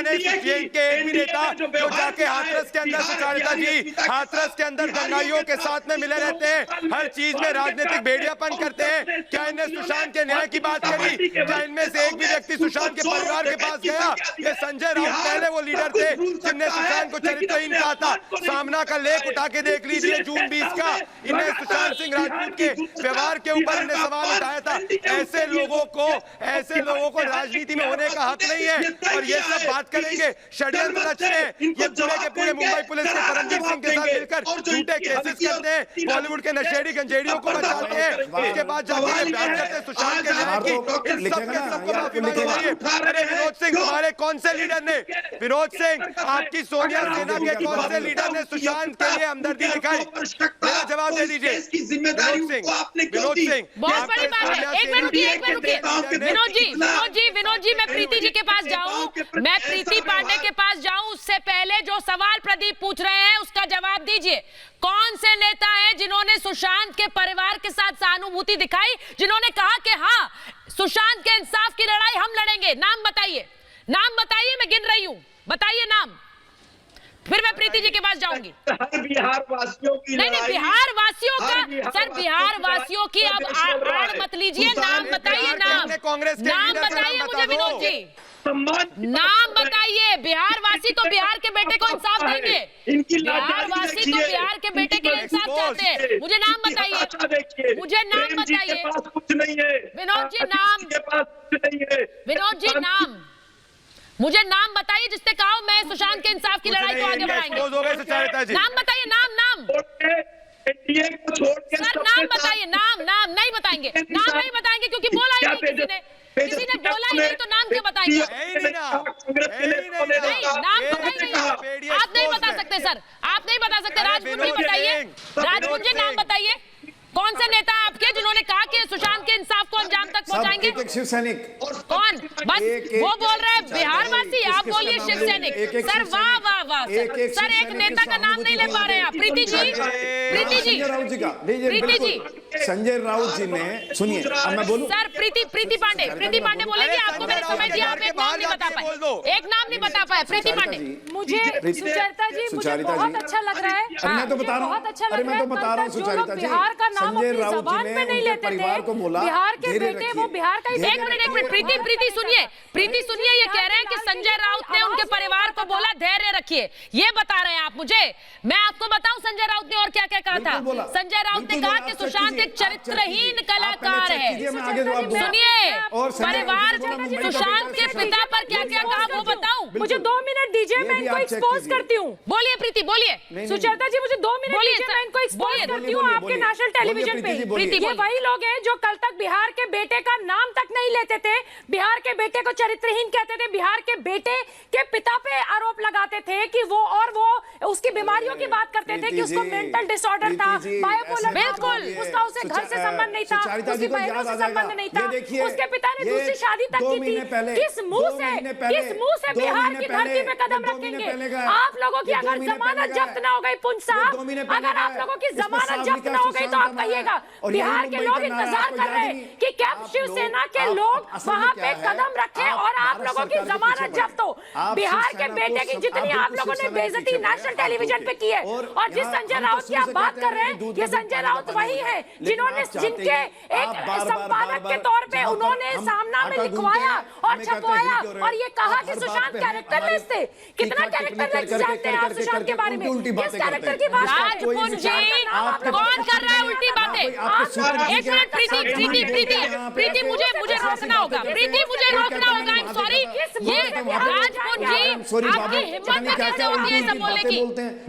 [SPEAKER 5] जो जाके हाथरस के अंदर, सुचरिता जी, हाथरस के अंदर दंगाइयों के साथ में मिले रहते हैं, हर चीज में राजनीतिक भेड़ियापन करते हैं। क्या इनने सुशांत के न्याय की बात करी? क्या इनमें से एक भी व्यक्ति सुशांत के परिवार के पास गया? ये संजय राउत पहले वो लीडर थे जिनने सुशांत को चरित्रहीन कहा था। सामना का लेख उठा के देख लीजिए, जून 20 का। इन्हें सुशांत सिंह राजपूत के व्यवहार के ऊपर इन्हें सवाल उठाया था। ऐसे लोगों को राजनीति में होने का हक नहीं है। और ये सब बात करेंगे, षड्यंत्र रचते हैं। ये पूरे के पूरे मुंबई पुलिस के परमजीत सिंह के साथ मिलकर झूठे केसेस करते हैं, बॉलीवुड के नशेड़ी गंजेड़ियों को बचाते हैं। उसके बाद जाकर बयान करते हैं सुशांत के न्याय की। इन सबको माफी मांगनी चाहिए। अरे विनोद सिंह, तुम्हारे कौन से लीडर ने, विनोद सिंह, आपकी सोनिया सेना के कौन से लीडर ने सुशांत के लिए हमदर्दी दिखाई? मेरा जवाब दे दीजिए विनोद सिंह।
[SPEAKER 1] बहुत बड़ी बात है। एक मिनट रुकिए विनोद जी, मैं प्रीति जी के पास जाऊं, मैं प्रीति पांडे के पास जाऊं, उससे पहले जो सवाल प्रदीप पूछ रहे हैं उसका जवाब दीजिए। कौन से नेता हैं जिन्होंने सुशांत के परिवार के साथ सहानुभूति दिखाई, जिन्होंने कहा कि हाँ, सुशांत के इंसाफ की लड़ाई हम लड़ेंगे? नाम बताइए, मैं गिन रही हूं, बताइए नाम, फिर मैं प्रीति जी के पास जाऊंगी।
[SPEAKER 3] बिहार वासियों की
[SPEAKER 1] नहीं, बिहार वासियों का सर, बिहार वासियों की अब आड़ मत लीजिए। नाम बताइए, नाम बताइए मुझे विनोद जी, नाम बताइए। बिहार वासी तो बिहार के बेटे को इंसाफ देंगे, बिहार वासी तो बिहार के बेटे के इंसाफ चाहते हैं। मुझे नाम बताइए, विनोद जी नाम मुझे नाम बताइए जिसने कहा मैं सुशांत के इंसाफ की लड़ाई को आगे बढ़ाएंगे। नाम बताइए, नाम सर, नाम बताइए। नाम नहीं बताएंगे, क्योंकि बोला ही नहीं किसी ने बोला ही नहीं, तो नाम क्यों बताएंगे? नहीं, नाम बताइए। आप नहीं बता सकते सर, आप नहीं बता सकते। राजपूत जी बताइए, नाम बताइए। कौन से नेता आपके जिन्होंने कहा कि सुशांत के इंसाफ को अंजाम तक पहुंचाएंगे?
[SPEAKER 6] एक शिव सैनिक
[SPEAKER 1] कौन? बस वो बोल रहे हैं बिहार वासी, आप बोलिए शिव सैनिक। सर वाह वाह वाह सर, एक नेता का नाम नहीं ले पा रहे हैं आप। प्रीति जी, प्रीति जी,
[SPEAKER 6] राउत जी का,
[SPEAKER 1] प्रीति जी,
[SPEAKER 6] संजय राउत जी ने, सुनिए अब मैं बोलूं
[SPEAKER 1] सर। प्रीति पांडे बोलेंगे। आपको मैंने समय दिया, आप एक नाम नहीं बता पाए, एक नाम नहीं बता पाए। प्रीति पांडे।
[SPEAKER 11] मुझे सुचरिता जी, मुझे बहुत अच्छा लग रहा है।
[SPEAKER 6] अरे मैं तो बता रहा हूँ, अरे मैं तो बता रहा हूँ सुचरिता जी,
[SPEAKER 11] बिहार का नाम
[SPEAKER 6] संजय
[SPEAKER 11] अपनी
[SPEAKER 6] राउत
[SPEAKER 11] जबान
[SPEAKER 6] जी
[SPEAKER 11] पे नहीं
[SPEAKER 6] ने
[SPEAKER 11] लेते
[SPEAKER 6] परिवार को बोला
[SPEAKER 11] बिहार के बेटे, वो बिहार का
[SPEAKER 1] एक मिनट प्रीति सुनिए, ये कह रहे हैं कि संजय राउत ने उनके परिवार को बोला धैर्य रखिए, ये बता रहे हैं आप मुझे। मैं आपको बताऊं संजय राउत ने और क्या क्या कहा था। संजय राउत ने कहा कि सुशांत एक चरित्रहीन कलाकार है। सुनिए, परिवार सुशांत के पिता पर क्या क्या कहा वो बताऊं?
[SPEAKER 11] मुझे 2 मिनट दीजिए, मैं इनको एक्सपोज करती हूँ।
[SPEAKER 1] बोलिए प्रीति, बोलिए।
[SPEAKER 11] सुचरिता जी मुझे 2 मिनट दीजिए, मैं इनको एक्सपोज करती हूँ आपके नेशनल टेलीविजन पे। ये वही लोग हैं जो कल तक बिहार के बेटे का नाम तक नहीं लेते थे, बिहार के बेटे को चरित्रहीन कहते थे, बिहार के बेटे के पिता पे आरोप लगाते थे कि वो उसकी बीमारियों की बात करते थे कि उसको मेंटल डिसऑर्डर था, बायोपोलर, बिल्कुल उसका उसे घर से संबंध नहीं था, उसकी बहनों से संबंध नहीं था, उसके पिता ने दूसरी शादी तक की थी। किस मुंह से बिहार की धरती पे कदम रखेंगे आप लोगों की? अगर जमानत जब्त ना हो गई पुंछ साहब, अगर आप लोगों की जमानत जब्त ना हो गई तो आप कहिएगा बिहार के लोग इंतजार कर रहे हैं कि कैंप शिवसेना के लोग वहां पे कदम रखें और आप लोगों की जमानत जब्त हो। बिहार के बेटे की जितनी आप लोगों ने बेइज्जती नेशनल टेलीविजन पे की है, और जिस संजय राउत की आप बात कर रहे हैं, ये संजय राउत वही है जिनके एक संपादक के तौर पे उन्होंने सामना में लिखवाया और छपवाया और ये कहा कि सुशांत कैरेक्टरलेस थे। कितना कैरेक्टरलेस जानते हैं आप सुशांत के बारे में? किस कैरेक्टर की बात करते हैं?
[SPEAKER 1] कौन कर रहा है उल्टी बातें? एक मिनट प्रीति, मुझे रोकना होगा। प्रीति मुझे रोकना होगा। I am sorry. ये राजपूत जी, आपकी हिम्मत कैसे होती है सब बोलने की?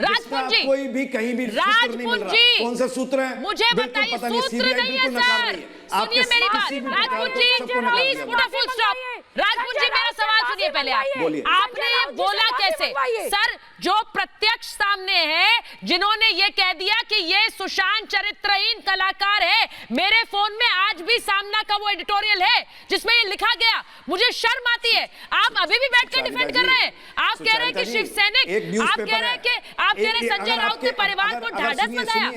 [SPEAKER 1] राजपूत जी,
[SPEAKER 6] कोई भी कहीं भी
[SPEAKER 1] राजपूत जी,
[SPEAKER 6] कौन सा सूत्र है
[SPEAKER 1] मुझे बताइए। सूत्र नहीं है सर, सुनिए मेरी बात। Rajput ji please put a full stop. Rajput ji मेरा सवाल सुनिए पहले। आपने ये बोला कैसे सर? जो प्रत्यक्ष सामने है, जिन्होंने ये कह दिया कि ये सुशांत चरित्रहीन कलाकार है, मेरे फोन में आज भी सामना का वो एडिटोरियल है जिसमें ये लिखा गया। मुझे शर्म आती है। आप अभी भी बैठ कर डिफेंड कर रहे हैं। आप कह रहे हैं कि शिव सैनिक, आप कह रहे हैं संजय राउत ने परिवार को ढाढ़स बंधाया।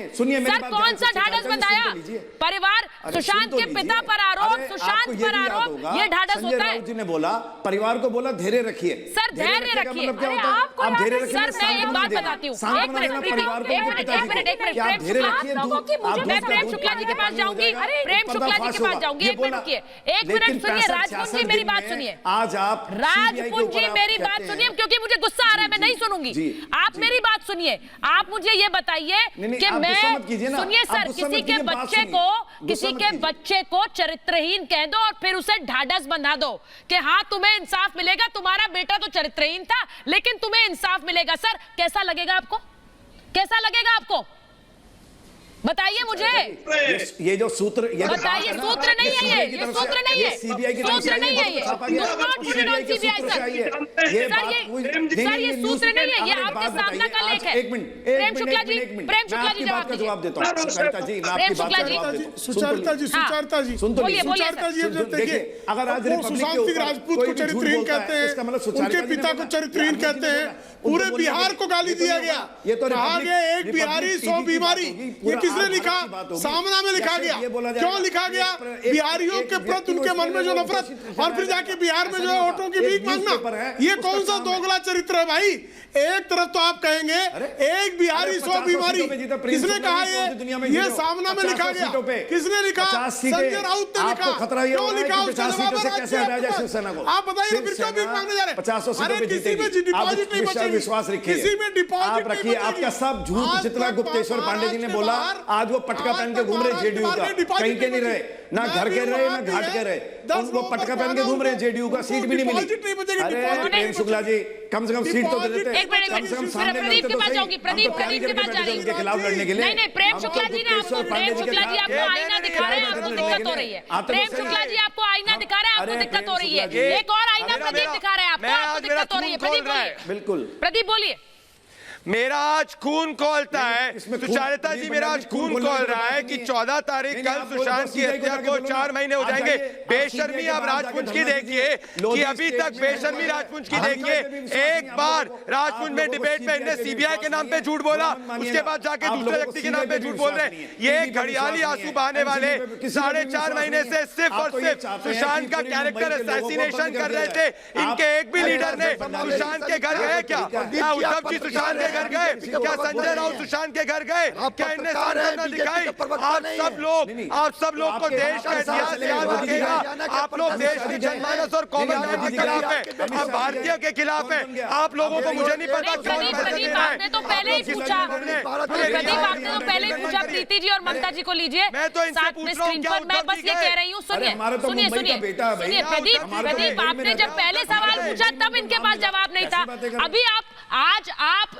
[SPEAKER 1] सर कौन सा ढाढ़स बंधाया? परिवार सुशांत के पिता पर आरोप, सुशांत पर आरोप, ये ढाढ़स होता है?
[SPEAKER 6] जी ने बोला, परिवार को बोला धैर्य रखिए।
[SPEAKER 1] सर धैर्य रखिए, आप धैर्य रखिए। सर मैं एक बात बताती हूँ, एक मिनट मैं प्रेम शुक्ला जी के पास जाऊंगी, प्रेम शुक्ला जी के पास जाऊंगी। एक मिनट रुकिए, एक मिनट सुनिए। राजपूत जी मेरी बात सुनिए।
[SPEAKER 6] आज आप
[SPEAKER 1] राजपूत जी मेरी बात सुनिए, क्योंकि मुझे गुस्सा आ रहा है, मैं नहीं सुनूंगी। आप मेरी बात सुनिए। आप मुझे ये बताइए कि मैं, सुनिए सर, किसी के बच्चे को चरित्रहीन कह दो और फिर उसे ढाढ़स बंधा दो कि हाँ तुम्हें इंसाफ मिलेगा, तुम्हारा बेटा तो चरित्रहीन था लेकिन तुम्हें इंसाफ मिलेगा। सर कैसा लगेगा आपको? कैसा लगेगा आपको? बताइए मुझे।
[SPEAKER 6] ये जो सूत्र, ये
[SPEAKER 1] बताइए। सूत्र नहीं है ये सूत्र नहीं है,
[SPEAKER 6] सीबीआई की तरफ से
[SPEAKER 1] सूत्र नहीं है ये। Not put it on CBI sir. Sir ये सूत्र नहीं है, ये आपके सामने का लेख है।
[SPEAKER 6] एक मिनट,
[SPEAKER 1] प्रेम शुक्ला जी, प्रेम शुक्ला जी
[SPEAKER 6] जवाब देता हूं। सुचरिता जी, मैं आपकी बात का जवाब देता हूं।
[SPEAKER 7] सुचरिता जी
[SPEAKER 6] सुन तो
[SPEAKER 7] देखिए, अगर आज सुशांत सिंह राजपूत को चरित्रहीन कहते हैं, उनके पिता को चरित्रहीन कहते हैं, पूरे बिहार को गाली दिया गया। कहा गया एक बिहारी 100 बीमारी। ये किसने लिखा? सामना में लिखा गया। क्यों लिखा गया? बिहारियों के प्रति उनके मन में जो नफरत, और फिर जाके बिहार में जो है वोटों की भीख मांगना, ये कौन सा दोगला चरित्र है भाई? एक तरफ तो आप कहेंगे एक बिहारी 100 बीमारी, किसने कहा? ये सामना में लिखा गया। किसने लिखा? संजय राउत ने लिखा। क्यों लिखा? आप बताइए फिर क्यों भीख मांगने जा रहे हैं?
[SPEAKER 6] 50 सीटों पे जीतेगी।
[SPEAKER 7] डिपॉजिट नहीं बचेगी,
[SPEAKER 6] विश्वास रखिए,
[SPEAKER 7] किसी में डिपॉजिट
[SPEAKER 6] आप रखिए। आपका सब झूठ, जितना गुप्तेश्वर पांडे जी ने बोला, आज वो पटका पहन के घूम रहे जेडीयू का, कहीं के नहीं रहे, ना घर के रहे ना घाट के रहे, वो पटका पहन के घूम रहे जेडीयू का, सीट भी नहीं मिली। अरे प्रेम शुक्ला जी, कम से कम सीट तो दे देते, कम से कम सामने
[SPEAKER 1] प्रदीप के पास जाऊंगी, प्रदीप के पास जा रही हूं
[SPEAKER 6] उनके खिलाफ लड़ने के लिए।
[SPEAKER 1] नहीं प्रेम शुक्ला जी ने आपको, प्रेम शुक्ला जी आपको आईना दिखा रहे हैं, आपको दिक्कत हो रही है। प्रेम शुक्ला जी आपको आईना दिखा रहे हैं, आपको दिक्कत हो रही है। एक और आईना प्रदीप दिखा रहे हैं आपको दिक्कत हो रही है। प्रदीप बोलिए।
[SPEAKER 6] बिल्कुल
[SPEAKER 1] प्रदीप बोलिए।
[SPEAKER 5] मेरा आज खून खौलता है, सुचारिता जी मेरा आज खून खौल रहा है कि 14 तारीख कल सुशांत की हत्या को 4 महीने हो जाएंगे। बेशर्मी आप राजपुंज की देखिए कि अभी तक बेशर्मी राजपुंज की देखिए। एक बार राजपुंज में डिबेट में इन्हें सीबीआई के नाम पे झूठ बोला, उसके बाद जाके दूसरे व्यक्ति के नाम पे झूठ बोल रहे हैं। ये घड़ियाली आंसू बहाने वाले 4.5 महीने से सिर्फ और सिर्फ सुशांत का कैरेक्टर असैसिनेशन कर रहे थे। इनके एक भी लीडर ने सुशांत के घर गए क्या? क्या उद्धव जी सुशांत के घर गए? क्या संजय राउत सुशांत के घर गए? क्या इन्हें सांत्वना दिखाई? आप सब लोग को देश का इतिहास याद रखेगा। आप लोग देश की जनमानस और कॉमन मैन के खिलाफ है, आप भारतीय के खिलाफ है। आप लोगों को मुझे नहीं पता
[SPEAKER 1] प्रदीप आपने तो पहले ही पूछा, प्रदीप आपने तो पहले ही पूछा। प्रीति जी और ममता जी को लीजिए
[SPEAKER 5] मैं तो इनसे पूछ रहा हूं क्या
[SPEAKER 1] मैं बस ये कह रही हूँ, सुनिए सुनिए सुनिए प्रदीप आपने जब पहले सवाल पूछा तब इनके पास जवाब नहीं था। अभी आप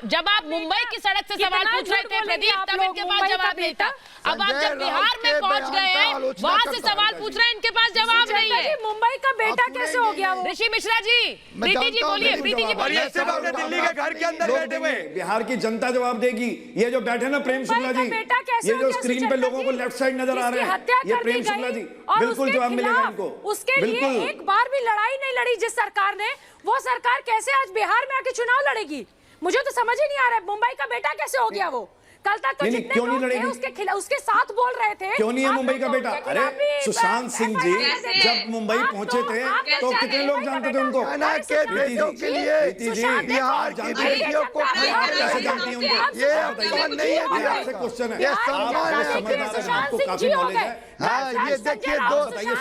[SPEAKER 1] जब आप मुंबई की सड़क से सवाल पूछ रहे थे प्रदीप, तब इनके पास जवाब नहीं था। अब आप जब बिहार में पहुंच गए हैं, वहां से सवाल पूछ रहे हैं, इनके पास जवाब नहीं है।
[SPEAKER 11] मुंबई का बेटा कैसे हो गया वो?
[SPEAKER 1] ऋषि मिश्रा जी, प्रीति जी बोलिए, प्रीति जी बोलिए।
[SPEAKER 5] दिल्ली के घर के अंदर बैठे हुए
[SPEAKER 6] बिहार की जनता जवाब देगी। ये जो बैठे ना प्रेम शुक्ला जी, ये जो स्क्रीन पे लोगों को लेफ्ट साइड नजर आ रहे हैं, ये प्रेम शुक्ला जी, बिल्कुल जवाब मिलेगा इनको।
[SPEAKER 11] उसके लिए एक बार भी लड़ाई नहीं लड़ी जिस सरकार ने, वो सरकार कैसे आज बिहार में आके चुनाव लड़ेगी? मुझे तो समझ ही नहीं आ रहा है, मुंबई का बेटा कैसे हो गया वो? कल तक तो जितने लोग थे उसके साथ बोल रहे थे।
[SPEAKER 6] क्यों नहीं है मुंबई का बेटा? अरे सुशांत सिंह जी जब मुंबई पहुंचे थे तो कितने लोग जानते थे उनको?
[SPEAKER 8] बिहार की बेटियों को
[SPEAKER 6] कैसे जानती हैं उनको?
[SPEAKER 8] ये सम्मान नहीं है,
[SPEAKER 6] आपसे क्वेश्चन है,
[SPEAKER 8] ये सम्मान
[SPEAKER 6] आपको काफी नॉलेज है।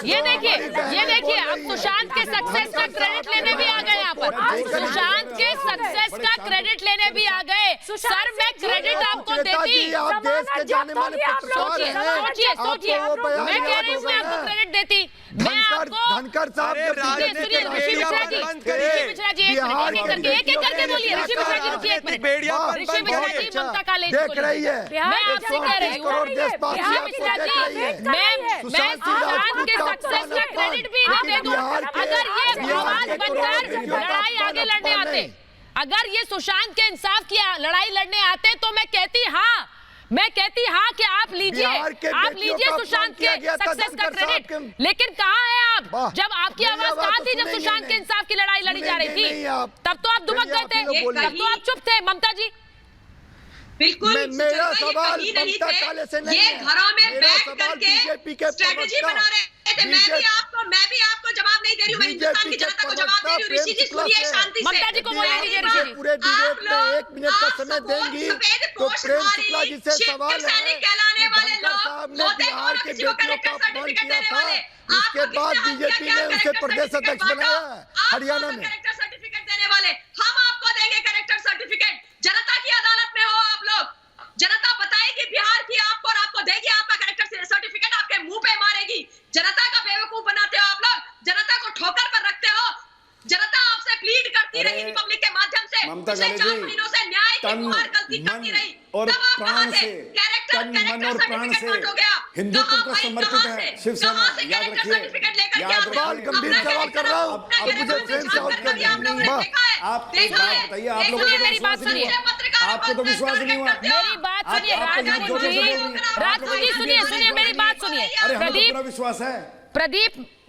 [SPEAKER 8] ये देखिए
[SPEAKER 1] अब सुशांत के सक्सेस का क्रेडिट लेने भी आ गए यहाँ पर। सुशांत के सक्सेस का क्रेडिट लेने भी आ गए। सर मैं क्रेडिट आपको देती,
[SPEAKER 8] आप देश के जाने माने
[SPEAKER 1] सोचिए, मैं कह रही हूँ मैं आपको क्रेडिट देती। मैं आपको
[SPEAKER 8] धनखड़ साहब
[SPEAKER 1] सुनिए ऋषि मिश्रा जी, एक करके बोलिए। ऋषि मिश्रा जी रुकिए एक मिनट। ऋषि मिश्रा जी ममता कालेज
[SPEAKER 8] देख रही है,
[SPEAKER 1] मैं आपसे कह रही हूँ ऋषि मिश्रा जी, मैं सुशांत के सक्सेस का क्रेडिट भी नहीं दे दूं। अगर ये आवाज बनकर लड़ाई आगे लड़ने आते, अगर ये सुशांत के इंसाफ की लड़ाई लड़ने आते तो मैं कहती हाँ कि आप लीजिए सुशांत के सक्सेस का क्रेडिट। लेकिन कहाँ है आप? जब आपकी आवाज कहाँ थी जब सुशांत के इंसाफ की लड़ाई लड़ी जा रही थी? तब तो आप दुबक गए थे, तब तो आप चुप थे। ममता जी
[SPEAKER 10] बिल्कुल
[SPEAKER 8] मेरा सवाल ममता काले से नहीं
[SPEAKER 10] ये
[SPEAKER 8] है,
[SPEAKER 10] घरों में
[SPEAKER 8] मेरा
[SPEAKER 10] बैठ
[SPEAKER 8] सवाल
[SPEAKER 10] करके
[SPEAKER 8] बीजेपी के
[SPEAKER 10] स्ट्रेटजी बना रहे थे। मैं भी आपको जवाब नहीं दे रही हूँ, मैं हिंदुस्तान की जनता को जवाब दे रही हूँ। ऋषि जी सुनिए शांति से।
[SPEAKER 1] ममता जी को बोलने दीजिए। ऋषि जी
[SPEAKER 8] पूरे डिबेट में 1 मिनट का समय देंगी तो प्रेम शुक्ला जी से सवाल है।
[SPEAKER 10] कहलाने वाले लोग
[SPEAKER 8] साहब ने बिहार के बेटियों का अपमान किया था, उसके बाद बीजेपी ने उसे प्रदेश अध्यक्ष बनाया हरियाणा में।
[SPEAKER 10] कैरेक्टर सर्टिफिकेट देने वाले हम आपको देंगे कैरेक्टर सर्टिफिकेट। जनता की अदालत में हो आप लोग, जनता बताएगी बिहार की आपको और आपको देगी आपका कैरेक्टर सर्टिफिकेट, आपके मुंह पे मारेगी। जनता का बेवकूफ बनाते हो आप लोग, जनता को ठोकर पर रखते हो। जनता आपसे प्लीड करती रही रिपब्लिक के माध्यम से, पिछले 4 महीनों से न्याय की गुहार गलती करती रही
[SPEAKER 6] और प्राण से, तन मन और प्राण से हिंदुत्व को समर्पित है शिवसेना। याद रखिए,
[SPEAKER 8] सवाल गंभीर सवाल कर रहा हूँ, अब मुझे फ्रेम से आउट कर दिया।
[SPEAKER 6] आप एक बात बताइए, आप लोगों को
[SPEAKER 1] मेरी बात सुनिए,
[SPEAKER 6] आपको तो विश्वास नहीं हुआ?
[SPEAKER 1] मेरी बात सुनिए राजपूत जी, सुनिए मेरी बात सुनिए।
[SPEAKER 6] अरे हमें पूरा विश्वास है।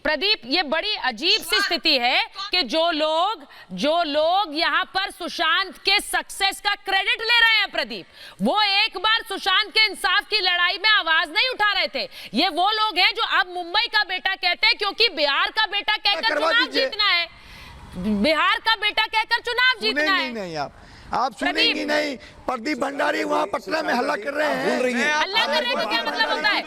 [SPEAKER 1] प्रदीप ये बड़ी अजीब सी स्थिति है कि जो लोग यहाँ पर सुशांत के सक्सेस का क्रेडिट ले रहे हैं प्रदीप, वो एक बार सुशांत के इंसाफ की लड़ाई में आवाज नहीं उठा रहे थे। ये वो लोग हैं जो अब मुंबई का बेटा कहते हैं क्योंकि बिहार का बेटा कहकर चुनाव जीतना है। बिहार का बेटा कहकर चुनाव जीतना है।
[SPEAKER 8] नहीं आप सुनेंगी नहीं। प्रदीप भंडारी वहाँ पटना में हल्ला कर रहे हैं।
[SPEAKER 1] हल्ला करने का क्या मतलब होता है?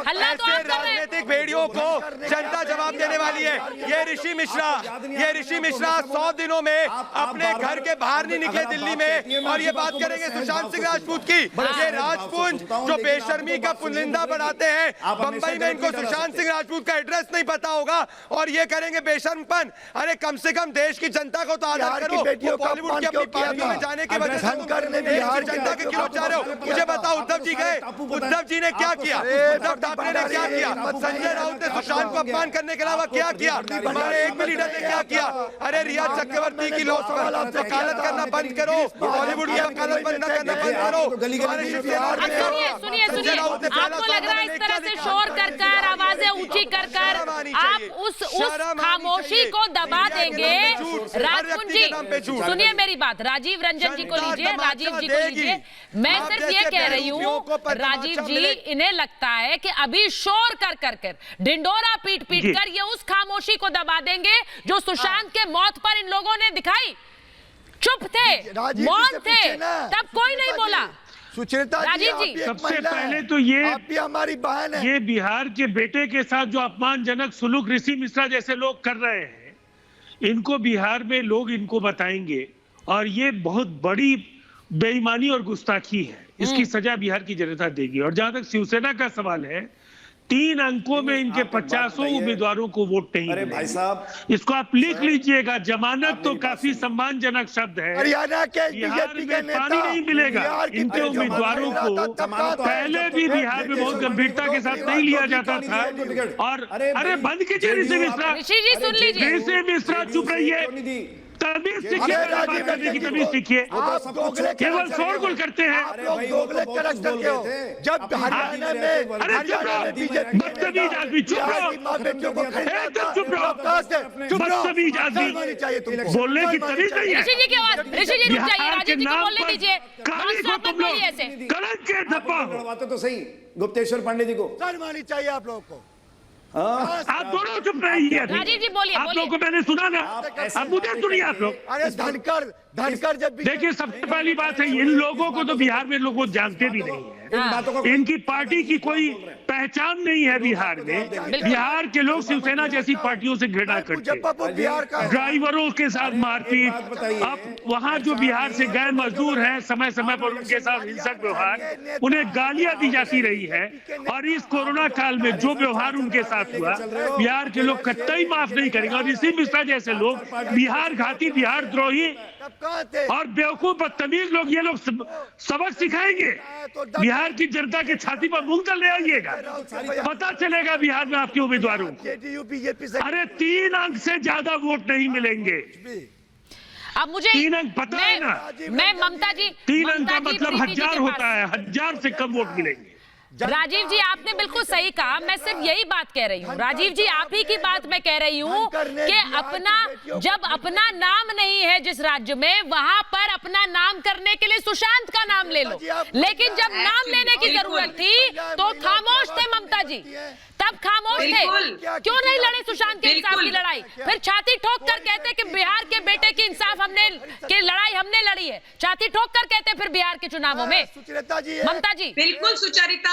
[SPEAKER 1] हल्ला तो आप कर रहे हैं।
[SPEAKER 5] राजनीतिक भेड़ियों को जनता जवाब देने वाली है। ये ऋषि मिश्रा 100 दिनों में अपने घर के बाहर नहीं निकले दिल्ली में, और ये बात करेंगे सुशांत सिंह राजपूत की। ये राजपुंज जो बेशर्मी का पुलिंदा बनाते हैं, बंबई में इनको सुशांत सिंह राजपूत का एड्रेस नहीं पता होगा और ये करेंगे बेशर्मपन। अरे कम से कम देश की जनता को तो आदर करो। बॉलीवुड की अपनी पार्टियों में जाने की वजह से
[SPEAKER 8] ने बिहार
[SPEAKER 5] जनता के खिलाफ जा रहे हो? मुझे बताओ, उद्धव जी गए, उद्धव जी ने क्या किया? उद्धव ठाकरे ने क्या किया? संजय राउत ने सुशांत को अपमान करने के अलावा क्या किया? हमारे एक भी लीडर ने क्या किया? अरे रियाज चक्रवर्ती की लॉस पर वकालत करना बंद करो, बॉलीवुड की वकालत बंद करना बंद करो।
[SPEAKER 1] सुनिए, आपको लग रहा है इस तरह से शोर कर कर, आवाजें ऊंची कर कर आप उस खामोशी को दबा देंगे? राजकुंज जी सुनिए मेरी बात, राजीव रंजन जी को लीजिए, राजीव जी को लीजिए। मैं सिर्फ ये कह रही हूँ राजीव जी, इन्हें लगता है कि अभी शोर कर कर कर, ढिंडोरा पीट पीट कर ये उस खामोशी को दबा देंगे जो सुशांत के मौत पर इन लोगों ने दिखाई। चुप थे, मौन थे, तब कोई नहीं बोला।
[SPEAKER 8] सुचेता
[SPEAKER 1] राजीव जी,
[SPEAKER 9] सबसे पहले तो ये
[SPEAKER 8] आप भी हमारी बहन है।
[SPEAKER 9] ये बिहार के बेटे के साथ जो अपमानजनक सुलूक ऋषि मिश्रा जैसे लोग कर रहे हैं, इनको बिहार में लोग इनको बताएंगे और ये बहुत बड़ी बेईमानी और गुस्ताखी है। इसकी सजा बिहार की जनता देगी। और जहां तक शिवसेना का सवाल है, 3 अंकों में इनके 50 उम्मीदवारों को वोट नहीं
[SPEAKER 6] अरे भाई साहब,
[SPEAKER 9] इसको आप लिख लीजिएगा। जमानत तो काफी सम्मानजनक शब्द है।
[SPEAKER 8] हरियाणा के
[SPEAKER 9] बिहार में पानी नहीं मिलेगा। इनके उम्मीदवारों को पहले भी बिहार में बहुत गंभीरता के साथ नहीं लिया जाता था। और अरे बंद कीजिए ऋषि मिश्रा,
[SPEAKER 1] ऋषि जी सुन लीजिए,
[SPEAKER 9] ऋषि मिश्रा चुप रहिए, तमीज सीखिए, बात करने की तमीज सीखिए। केवल शोरगुल करते हैं।
[SPEAKER 8] जब हरियाणा में
[SPEAKER 9] बदतमीज आदमी, चुप रहो, एकदम चुप रहो, बदतमीज आदमी, बोलने की तमीज नहीं है।
[SPEAKER 1] ऋषि जी की आवाज, ऋषि जी रुक जाइए, राजीव जी को बोलने दीजिए।
[SPEAKER 9] कलंक के धब्बा
[SPEAKER 6] बातें तो सही गुप्तेश्वर पांडे जी को
[SPEAKER 8] शर्मानी चाहिए आप लोगों को।
[SPEAKER 9] आप दोनों चुप रहिए।
[SPEAKER 1] राजीव जी बोलिए,
[SPEAKER 9] आप लोगों को मैंने सुना ना, अब मुझे सुनिए आप लोग।
[SPEAKER 8] अरे धनकर जब
[SPEAKER 9] देखिए, सबसे पहली बात है, इन लोगों को तो बिहार में लोग जानते भी नहीं है। इनकी पार्टी की कोई पहचान नहीं है बिहार में। बिहार के लोग शिवसेना जैसी पार्टियों से घृणा करते हैं। ड्राइवरों के साथ मारपीट, अब वहाँ जो बिहार से गए मजदूर हैं, समय समय पर उनके साथ हिंसक व्यवहार, उन्हें गालियां दी जाती रही है। और इस कोरोना काल में जो व्यवहार उनके साथ हुआ, बिहार के लोग कतई माफ नहीं करेंगे। और ऋषि मिश्रा जैसे लोग बिहार घाती, बिहार द्रोही और बेवकूफ बदतमीज लोग, ये लोग सबक सिखाएंगे। बिहार की जनता की छाती पर मूंग तल ले आइएगा, पता चलेगा बिहार में आपके उम्मीदवारों को। अरे 3 अंक से ज्यादा वोट नहीं मिलेंगे।
[SPEAKER 1] अब मुझे
[SPEAKER 9] 3 अंक पता है ना?
[SPEAKER 1] मैं ममता जी,
[SPEAKER 9] 3 अंक का मतलब 1000 होता है, 1000 से कम वोट मिलेंगे।
[SPEAKER 1] राजीव जी आपने बिल्कुल सही कहा, मैं सिर्फ यही बात कह रही हूँ। राजीव जी आप ही की बात मैं कह रही हूँ कि जब अपना नाम नहीं है जिस राज्य में, वहां पर अपना नाम करने के लिए सुशांत का नाम ले लो। लेकिन जब नाम लेने की जरूरत थी तो खामोश थे ममता जी, तब खामोश थे। क्यों नहीं लड़े सुशांत के इंसाफ की लड़ाई? फिर छाती ठोक कर कहते कि बिहार के बेटे की इंसाफ की लड़ाई हमने लड़ी है। छाती ठोक कर कहते फिर बिहार के चुनावों में। ममता जी
[SPEAKER 10] बिल्कुल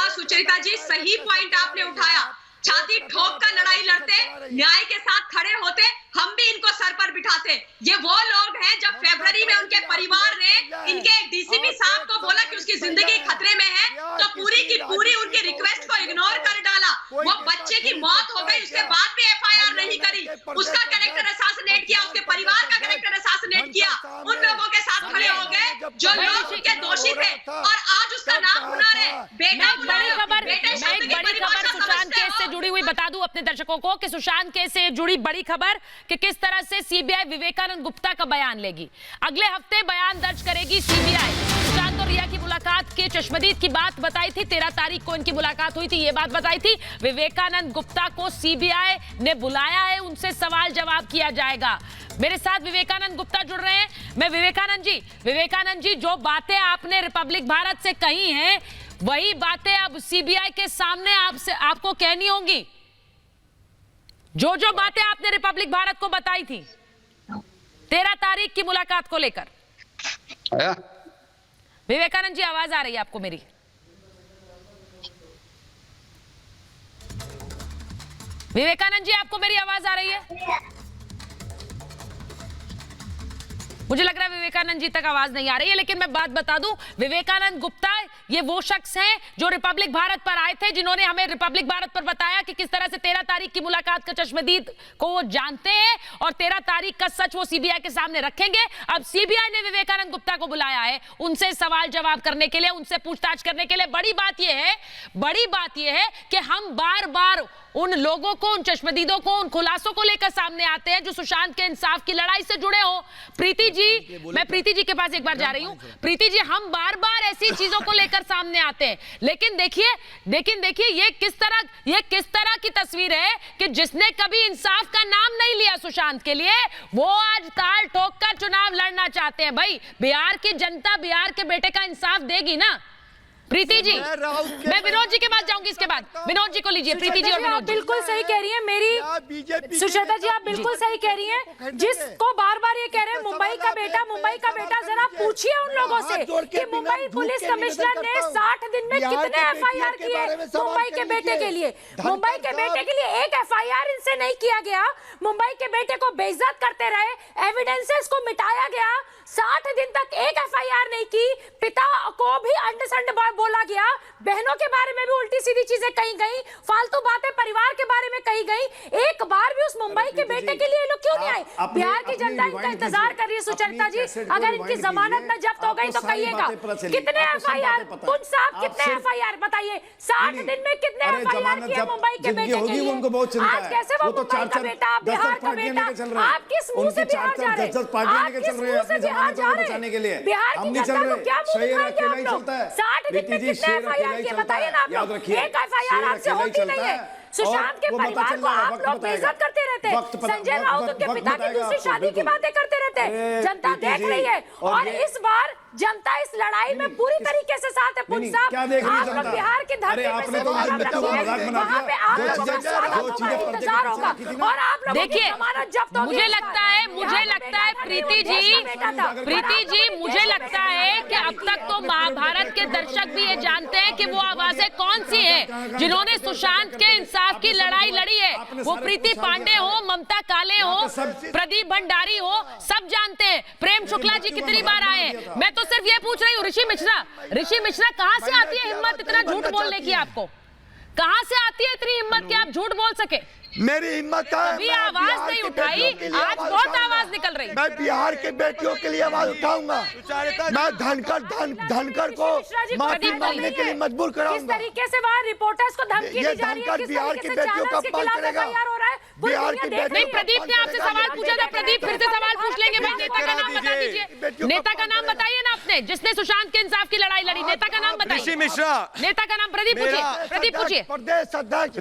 [SPEAKER 10] सुचरिता जी सही पॉइंट आपने उठाया। छाती ठोक कर लड़ाई लड़ते, न्याय के साथ खड़े होते, हम भी इनको सर पर बिठाते। ये वो लोग हैं जब फरवरी में उनके परिवार ने इनके डीसीपी साहब को बोला कि उसकी जिंदगी खतरे में है, तो पूरी की पूरी उनकी रिक्वेस्ट को इग्नोर कर डाला। वो बच्चे की मौत हो गई, उसके बाद भी एफआईआर नहीं करी, उसका कैरेक्टर असैसिनेट किया, उसके परिवार का कैरेक्टर असैसिनेट किया। उन लोगों के साथ खड़े हो गए जो लोग उनके दोषी थे, और आज उसका नाम बुला रहे, बेटा बुला रहे।
[SPEAKER 1] सुशांत केस से जुड़ी हुई बता दूं अपने दर्शकों को कि सुशांत केस से जुड़ी बड़ी खबर कि किस तरह से सीबीआई विवेकानंद गुप्ता का बयान लेगी। अगले हफ्ते बयान दर्ज करेगी सीबीआई। सुशांत और रिया की मुलाकात के चश्मदीद की बात बताई थी, 13 तारीख को इनकी मुलाकात हुई थी, ये बात बताई थी। विवेकानंद गुप्ता को सीबीआई ने बुलाया है, उनसे सवाल जवाब किया जाएगा। मेरे साथ विवेकानंद गुप्ता जुड़ रहे हैं। मैं विवेकानंद जी जो बातें आपने रिपब्लिक भारत से कही हैं, वही बातें अब सीबीआई के सामने आपको कहनी होंगी। जो बातें आपने रिपब्लिक भारत को बताई थी 13 तारीख की मुलाकात को लेकर। विवेकानंद जी आवाज आ रही है आपको मेरी? विवेकानंद जी आपको मेरी आवाज आ रही है? मुझे लग रहा है विवेकानंद जी तक आवाज नहीं आ रही है, लेकिन मैं बात बता दूं, विवेकानंद गुप्ता ये वो शख्स हैं जो रिपब्लिक भारत पर आए थे, जिन्होंने हमें रिपब्लिक भारत पर बताया कि किस तरह से 13 तारीख की मुलाकात का चश्मदीद को वो जानते हैं और 13 तारीख का सच वो सीबीआई के सामने रखेंगे। अब सीबीआई ने विवेकानंद गुप्ता को बुलाया है उनसे सवाल जवाब करने के लिए, उनसे पूछताछ करने के लिए। बड़ी बात यह है कि हम बार बार उन लोगों को, उन चश्मदीदों को, उन खुलासों को लेकर सामने आते हैं जो सुशांत के इंसाफ की लड़ाई से जुड़े हो। प्रीति जी, मैं प्रीति जी के पास एक बार जा रही हूं। प्रीति जी, हम बार बार ऐसी चीजों को लेकर सामने आते हैं, लेकिन देखिए ये किस तरह की तस्वीर है कि जिसने कभी इंसाफ का नाम नहीं लिया सुशांत के लिए, वो आज ताल ठोक कर चुनाव लड़ना चाहते हैं। भाई, बिहार की जनता बिहार के बेटे का इंसाफ देगी ना? प्रीति जी, मैं विनोद जी के पास जाऊंगी इसके बाद। विनोद जी को लीजिए। प्रीति जी और विनोद जी।
[SPEAKER 11] बिल्कुल सही कह रही है मेरी सुचेता जी, आप बिल्कुल सही कह रही हैं। जिसको बार बार ये कह रहे हैं मुंबई का बेटा, जरा पूछिए उन लोगों से कि मुंबई पुलिस कमिश्नर ने 60 दिन में कितने एफआईआर किए मुंबई के बेटे के लिए। मुंबई के बेटे के लिए एक एफआईआर इनसे नहीं किया गया। मुंबई के बेटे को बेइज्जत करते रहे, एविडेंसेस को मिटाया गया। 60 दिन तक एक एफआईआर नहीं की। पिता को भी अंडसंड बोला गया, बहनों के बारे में भी उल्टी सीधी चीजें कही गई, फालतू बातें परिवार के बारे में कही गई। एक बार भी उस मुंबई के बेटे के लिए लोग क्यों नहीं आए? बिहार की जनता इनका इंतजार कर रही है। सुचरिता जी, अगर इनकी जमानत में जब्त हो गई तो कहिएगा कितने एफआईआर, पुंछ साहब कितने एफआईआर बताइए? 60 दिन में कितने एफआईआर किए मुंबई के बेटे के लिए? आज कैसे वो मुंबई का बेटा, बिहार का बेटा, आप किस मुंह से बिहार जा रहे हैं? आप किस मुंह से बिहार जा रहे हैं? बिहार की जनता को क्या मुंह दिखाएंगे आप लोग? 60 दिन में कितने एफआईआर किए बताइए ना आप लोग? एक एफआईआर आपसे होती नहीं है। सुशांत के परिवार को आप लोग बेइज्जत करते रहते हैं। संजय राउत उनके पिता की दूसरी शादी की बातें करते रहते हैं। जनता देख रही है और इस बार जनता इस लड़ाई में पूरी तरीके से साथ है। पुंछ साहब, आप लोग बिहार की धरती में से वहां पे आप लोगों का स्वागत होगा, इंतजार होगा और आप लोग
[SPEAKER 1] देखिए, मुझे लगता है प्रीति जी, मुझे लगता है कि अब तक तो महाभारत के दर्शक भी ये जानते हैं कि वो आवाजें कौन सी हैं जिन्होंने सुशांत के इंसाफ की लड़ाई लड़ी है। वो प्रीति पांडे हो, ममता काले हो, प्रदीप भंडारी हो, सब जानते हैं। प्रेम शुक्ला जी कितनी बार आए हैं। मैं तो सिर्फ ये पूछ रही हूँ, ऋषि मिश्रा कहां से आती है हिम्मत इतना झूठ बोलने की? आपको कहां से आती है इतनी हिम्मत कि आप झूठ बोल सके?
[SPEAKER 8] मेरी हिम्मत है।
[SPEAKER 1] अभी आवाज नहीं उठाई, आज बहुत आवाज निकल रही।
[SPEAKER 8] मैं बिहार के बेटियों के लिए आवाज उठाऊंगा। मैं धनकर को माफी मांगने के लिए मजबूर कराऊंगा।
[SPEAKER 11] किस तरीके से वहाँ रिपोर्टर्स को धमकी दी जा रही है, किस
[SPEAKER 8] बिहार की बेटियों का अपमान करेगा।
[SPEAKER 11] बिहार के
[SPEAKER 1] नहीं, प्रदीप ने आपसे सवाल पूछा था। प्रदीप फिर से सवाल पूछ लेंगे। भाई, नेता का नाम बता दीजिए। नेता का नाम बताइए ना आपने, जिसने सुशांत के इंसाफ की लड़ाई लड़ी। नेता का नाम बताइए।
[SPEAKER 5] ऋषि मिश्रा।
[SPEAKER 1] नेता का नाम प्रदीप पूछिए।
[SPEAKER 8] प्रदेश अध्यक्ष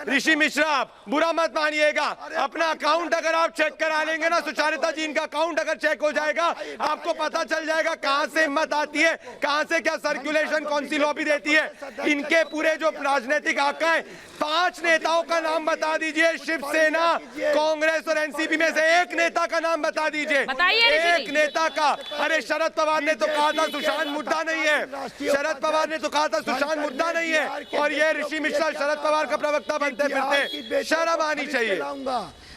[SPEAKER 5] ऋषि मिश्रा, बुरा मत मानिएगा। अपना अकाउंट अगर आप चेक करा लेंगे ना सुचारिता जी, इनका अकाउंट अगर चेक हो जाएगा आपको पता चल जाएगा कहां से हिम्मत आती है, कहां से क्या सर्कुलेशन, कौन सी लॉबी देती है। इनके पूरे जो राजनीतिक आका है, 5 नेताओं का नाम बता दीजिए। शिवसेना, कांग्रेस और एनसीपी में से एक नेता का नाम बता दीजिए। एक नेता का। अरे शरद पवार ने तो कहा था सुशांत मुद्दा नहीं है। शरद पवार ने तो कहा था सुशांत मुद्दा नहीं है, और ये ऋषि मिश्रा शरद पवार का प्रवक्ता बनते फिरते। शर्म आनी चाहिए।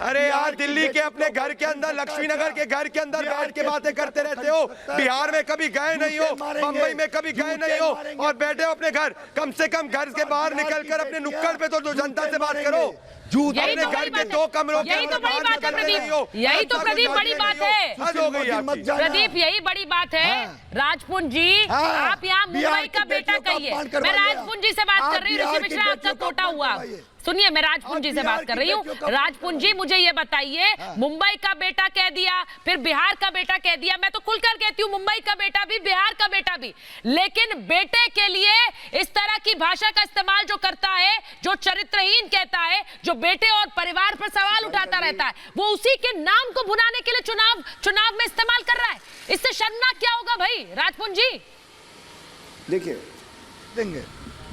[SPEAKER 5] अरे यार, दिल्ली के अपने घर के अंदर, लक्ष्मी नगर के घर के अंदर बैठ के बातें करते रहते हो। बिहार में कभी गए नहीं हो, बंबई में कभी गए नहीं हो और बैठे हो अपने घर। कम से कम घर के बाहर निकलकर अपने नुक्कड़ पे तो जनता से बात करो। अपने घर के 2 कमरों के
[SPEAKER 1] यही तो बड़ी बात है प्रदीप। यही तो प्रदीप बड़ी बात है प्रदीप, यही बड़ी बात है। राजपुंज जी, आप यहाँ मुंबई का बेटा कहिए। मैं राजपुंज जी से बात कर रही हूँ। ऋषि मिश्रा आपका कोटा हुआ। सुनिए, मैं राजपुंज जी से बात कर रही हूँ। राजपुंज जी, मुझे ये बताइए, मुंबई का बेटा कह दिया, फिर बिहार का बेटा कह दिया। मैं तो खुलकर कहती हूँ, मुंबई का बेटा भी, बिहार का बेटा भी। लेकिन बेटे के लिए इस तरह की भाषा का इस्तेमाल जो करता है, जो चरित्रहीन कहता है, जो बेटे और परिवार पर सवाल उठाता रहता है, वो उसी के नाम को भुनाने के लिए चुनाव में इस्तेमाल कर रहा है। इससे शर्मनाक क्या होगा भाई राजपुंज जी?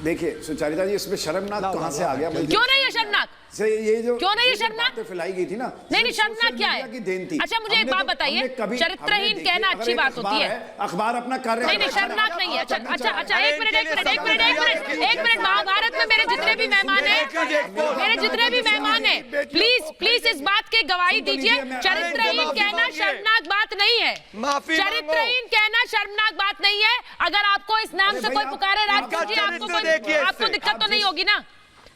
[SPEAKER 6] देखिए सुचारिता जी, इसमें शर्मनाक कहां से आ गया?
[SPEAKER 1] क्यों नहीं है शर्मनाक?
[SPEAKER 6] ये जो
[SPEAKER 1] क्यों नहीं है शर्मनाक?
[SPEAKER 6] फैलाई गई थी ना,
[SPEAKER 1] नहीं शर्मनाक क्या है? अच्छा, मुझे एक बात बताइए, चरित्रहीन कहना अच्छी बात होती है।
[SPEAKER 6] अखबार अपना कार्य
[SPEAKER 1] नहीं शर्मनाक नहीं है। अच्छा, एक मिनट। महाभारत में मेरे जितने भी मेहमान हैं, प्लीज इस बात की गवाही दीजिए। चरित्रहीन कहना शर्मनाक बात नहीं है।
[SPEAKER 5] माफी
[SPEAKER 1] चरित्रहीन कहना शर्मनाक बात नहीं है। अगर आपको इस नाम से कोई पुकारे राजपूत जी, आपको दिक्कत तो नहीं होगी ना?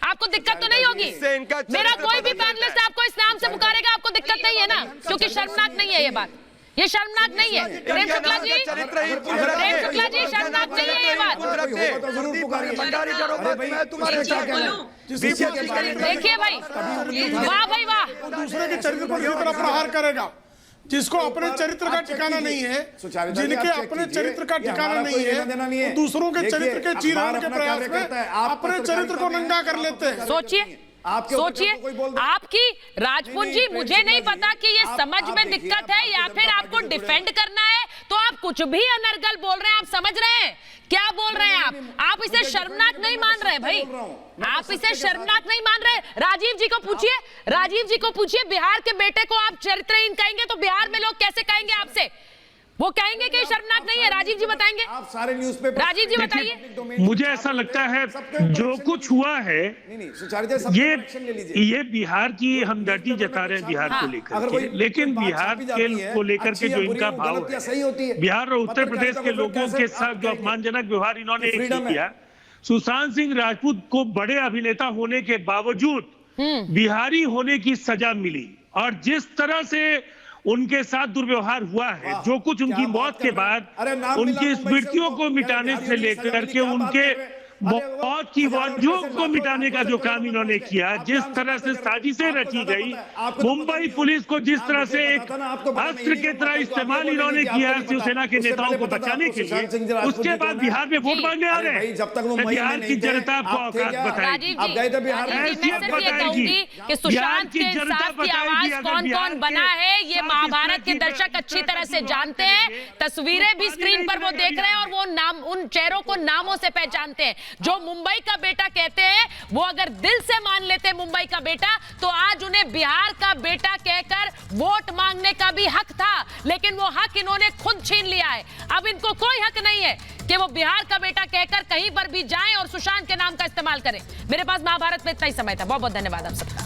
[SPEAKER 1] आपको दिक्कत तो नहीं होगी? मेरा कोई भी पैनलिस्ट आपको इस नाम से पुकारेगा, आपको दिक्कत नहीं है ना? क्योंकि शर्मनाक नहीं है ये बात, ये शर्मनाक नहीं है। प्रेम शुक्ला जी, शर्मनाक नहीं है ये बात। देखिए भाई, वाह भाई वाह।
[SPEAKER 7] दूसरे के चरित्र पर इसी तरह प्रहार करेगा, जिसको अपने चरित्र का ठिकाना नहीं है, जिनके अपने चरित्र का ठिकाना नहीं है, दूसरों के चरित्र के चीरने के प्रयास में अपने चरित्र को नंगा कर लेते हैं।
[SPEAKER 1] सोचिए आपकी राजपूत जी, मुझे नहीं पता कि ये समझ में दिक्कत है या फिर आपको डिफेंड करना है, तो आप कुछ भी अनर्गल बोल रहे हैं। आप समझ रहे हैं क्या बोल रहे हैं आप इसे शर्मनाक नहीं मान रहे भाई, आप इसे शर्मनाक नहीं मान रहे। राजीव जी को पूछिए, बिहार के बेटे को आप चरित्रहीन कहेंगे तो बिहार में लोग कैसे कहेंगे आपसे? वो कहेंगे कि शर्मनाक नहीं है। राजीव जी बताएंगे,
[SPEAKER 6] आप सारे न्यूज़पेपर।
[SPEAKER 1] राजीव जी बताइए।
[SPEAKER 9] मुझे ऐसा लगता है जो कुछ हुआ है ये बिहार की हमदर्दी जता रहे हैं बिहार को लेकर, लेकिन बिहार को लेकर के जो इनका भाव है, बिहार और उत्तर प्रदेश के लोगों के साथ जो अपमानजनक व्यवहार इन्होंने किया, सुशांत सिंह राजपूत को बड़े अभिनेता होने के बावजूद बिहारी होने की सजा मिली, और जिस तरह से उनके साथ दुर्व्यवहार हुआ है, जो कुछ उनकी मौत के बाद उनकी स्मृतियों को मिटाने से लेकर के उनके मौत की वजहों को मिटाने का जो काम इन्होंने किया, जिस तरह से साजिशें रची गई, मुंबई पुलिस को जिस तरह से एक अस्त्र के तरह इस्तेमाल इन्होंने किया शिवसेना के नेताओं को बचाने के लिए, उसके बाद बिहार में वोट मांगने आ रहे हैं। बिहार की जनता को औकात बताएगी, हैसियत बताएगी
[SPEAKER 1] कि सुशांत के इंसाफ की आवाज कौन कौन बना है, ये महाभारत के दर्शक अच्छी तरह से जानते हैं। तस्वीरें भी स्क्रीन पर वो देख रहे हैं और वो नाम, उन चेहरों को नामों से पहचानते हैं। जो मुंबई का बेटा कहते हैं, वो अगर दिल से मान लेते मुंबई का बेटा, तो आज उन्हें बिहार का बेटा कहकर वोट मांगने का भी हक था, लेकिन वो हक इन्होंने खुद छीन लिया है। अब इनको कोई हक नहीं है कि वो बिहार का बेटा कहकर कहीं पर भी जाएं और सुशांत के नाम का इस्तेमाल करें। मेरे पास महाभारत में इतना ही समय था। बहुत बहुत धन्यवाद आप सबका।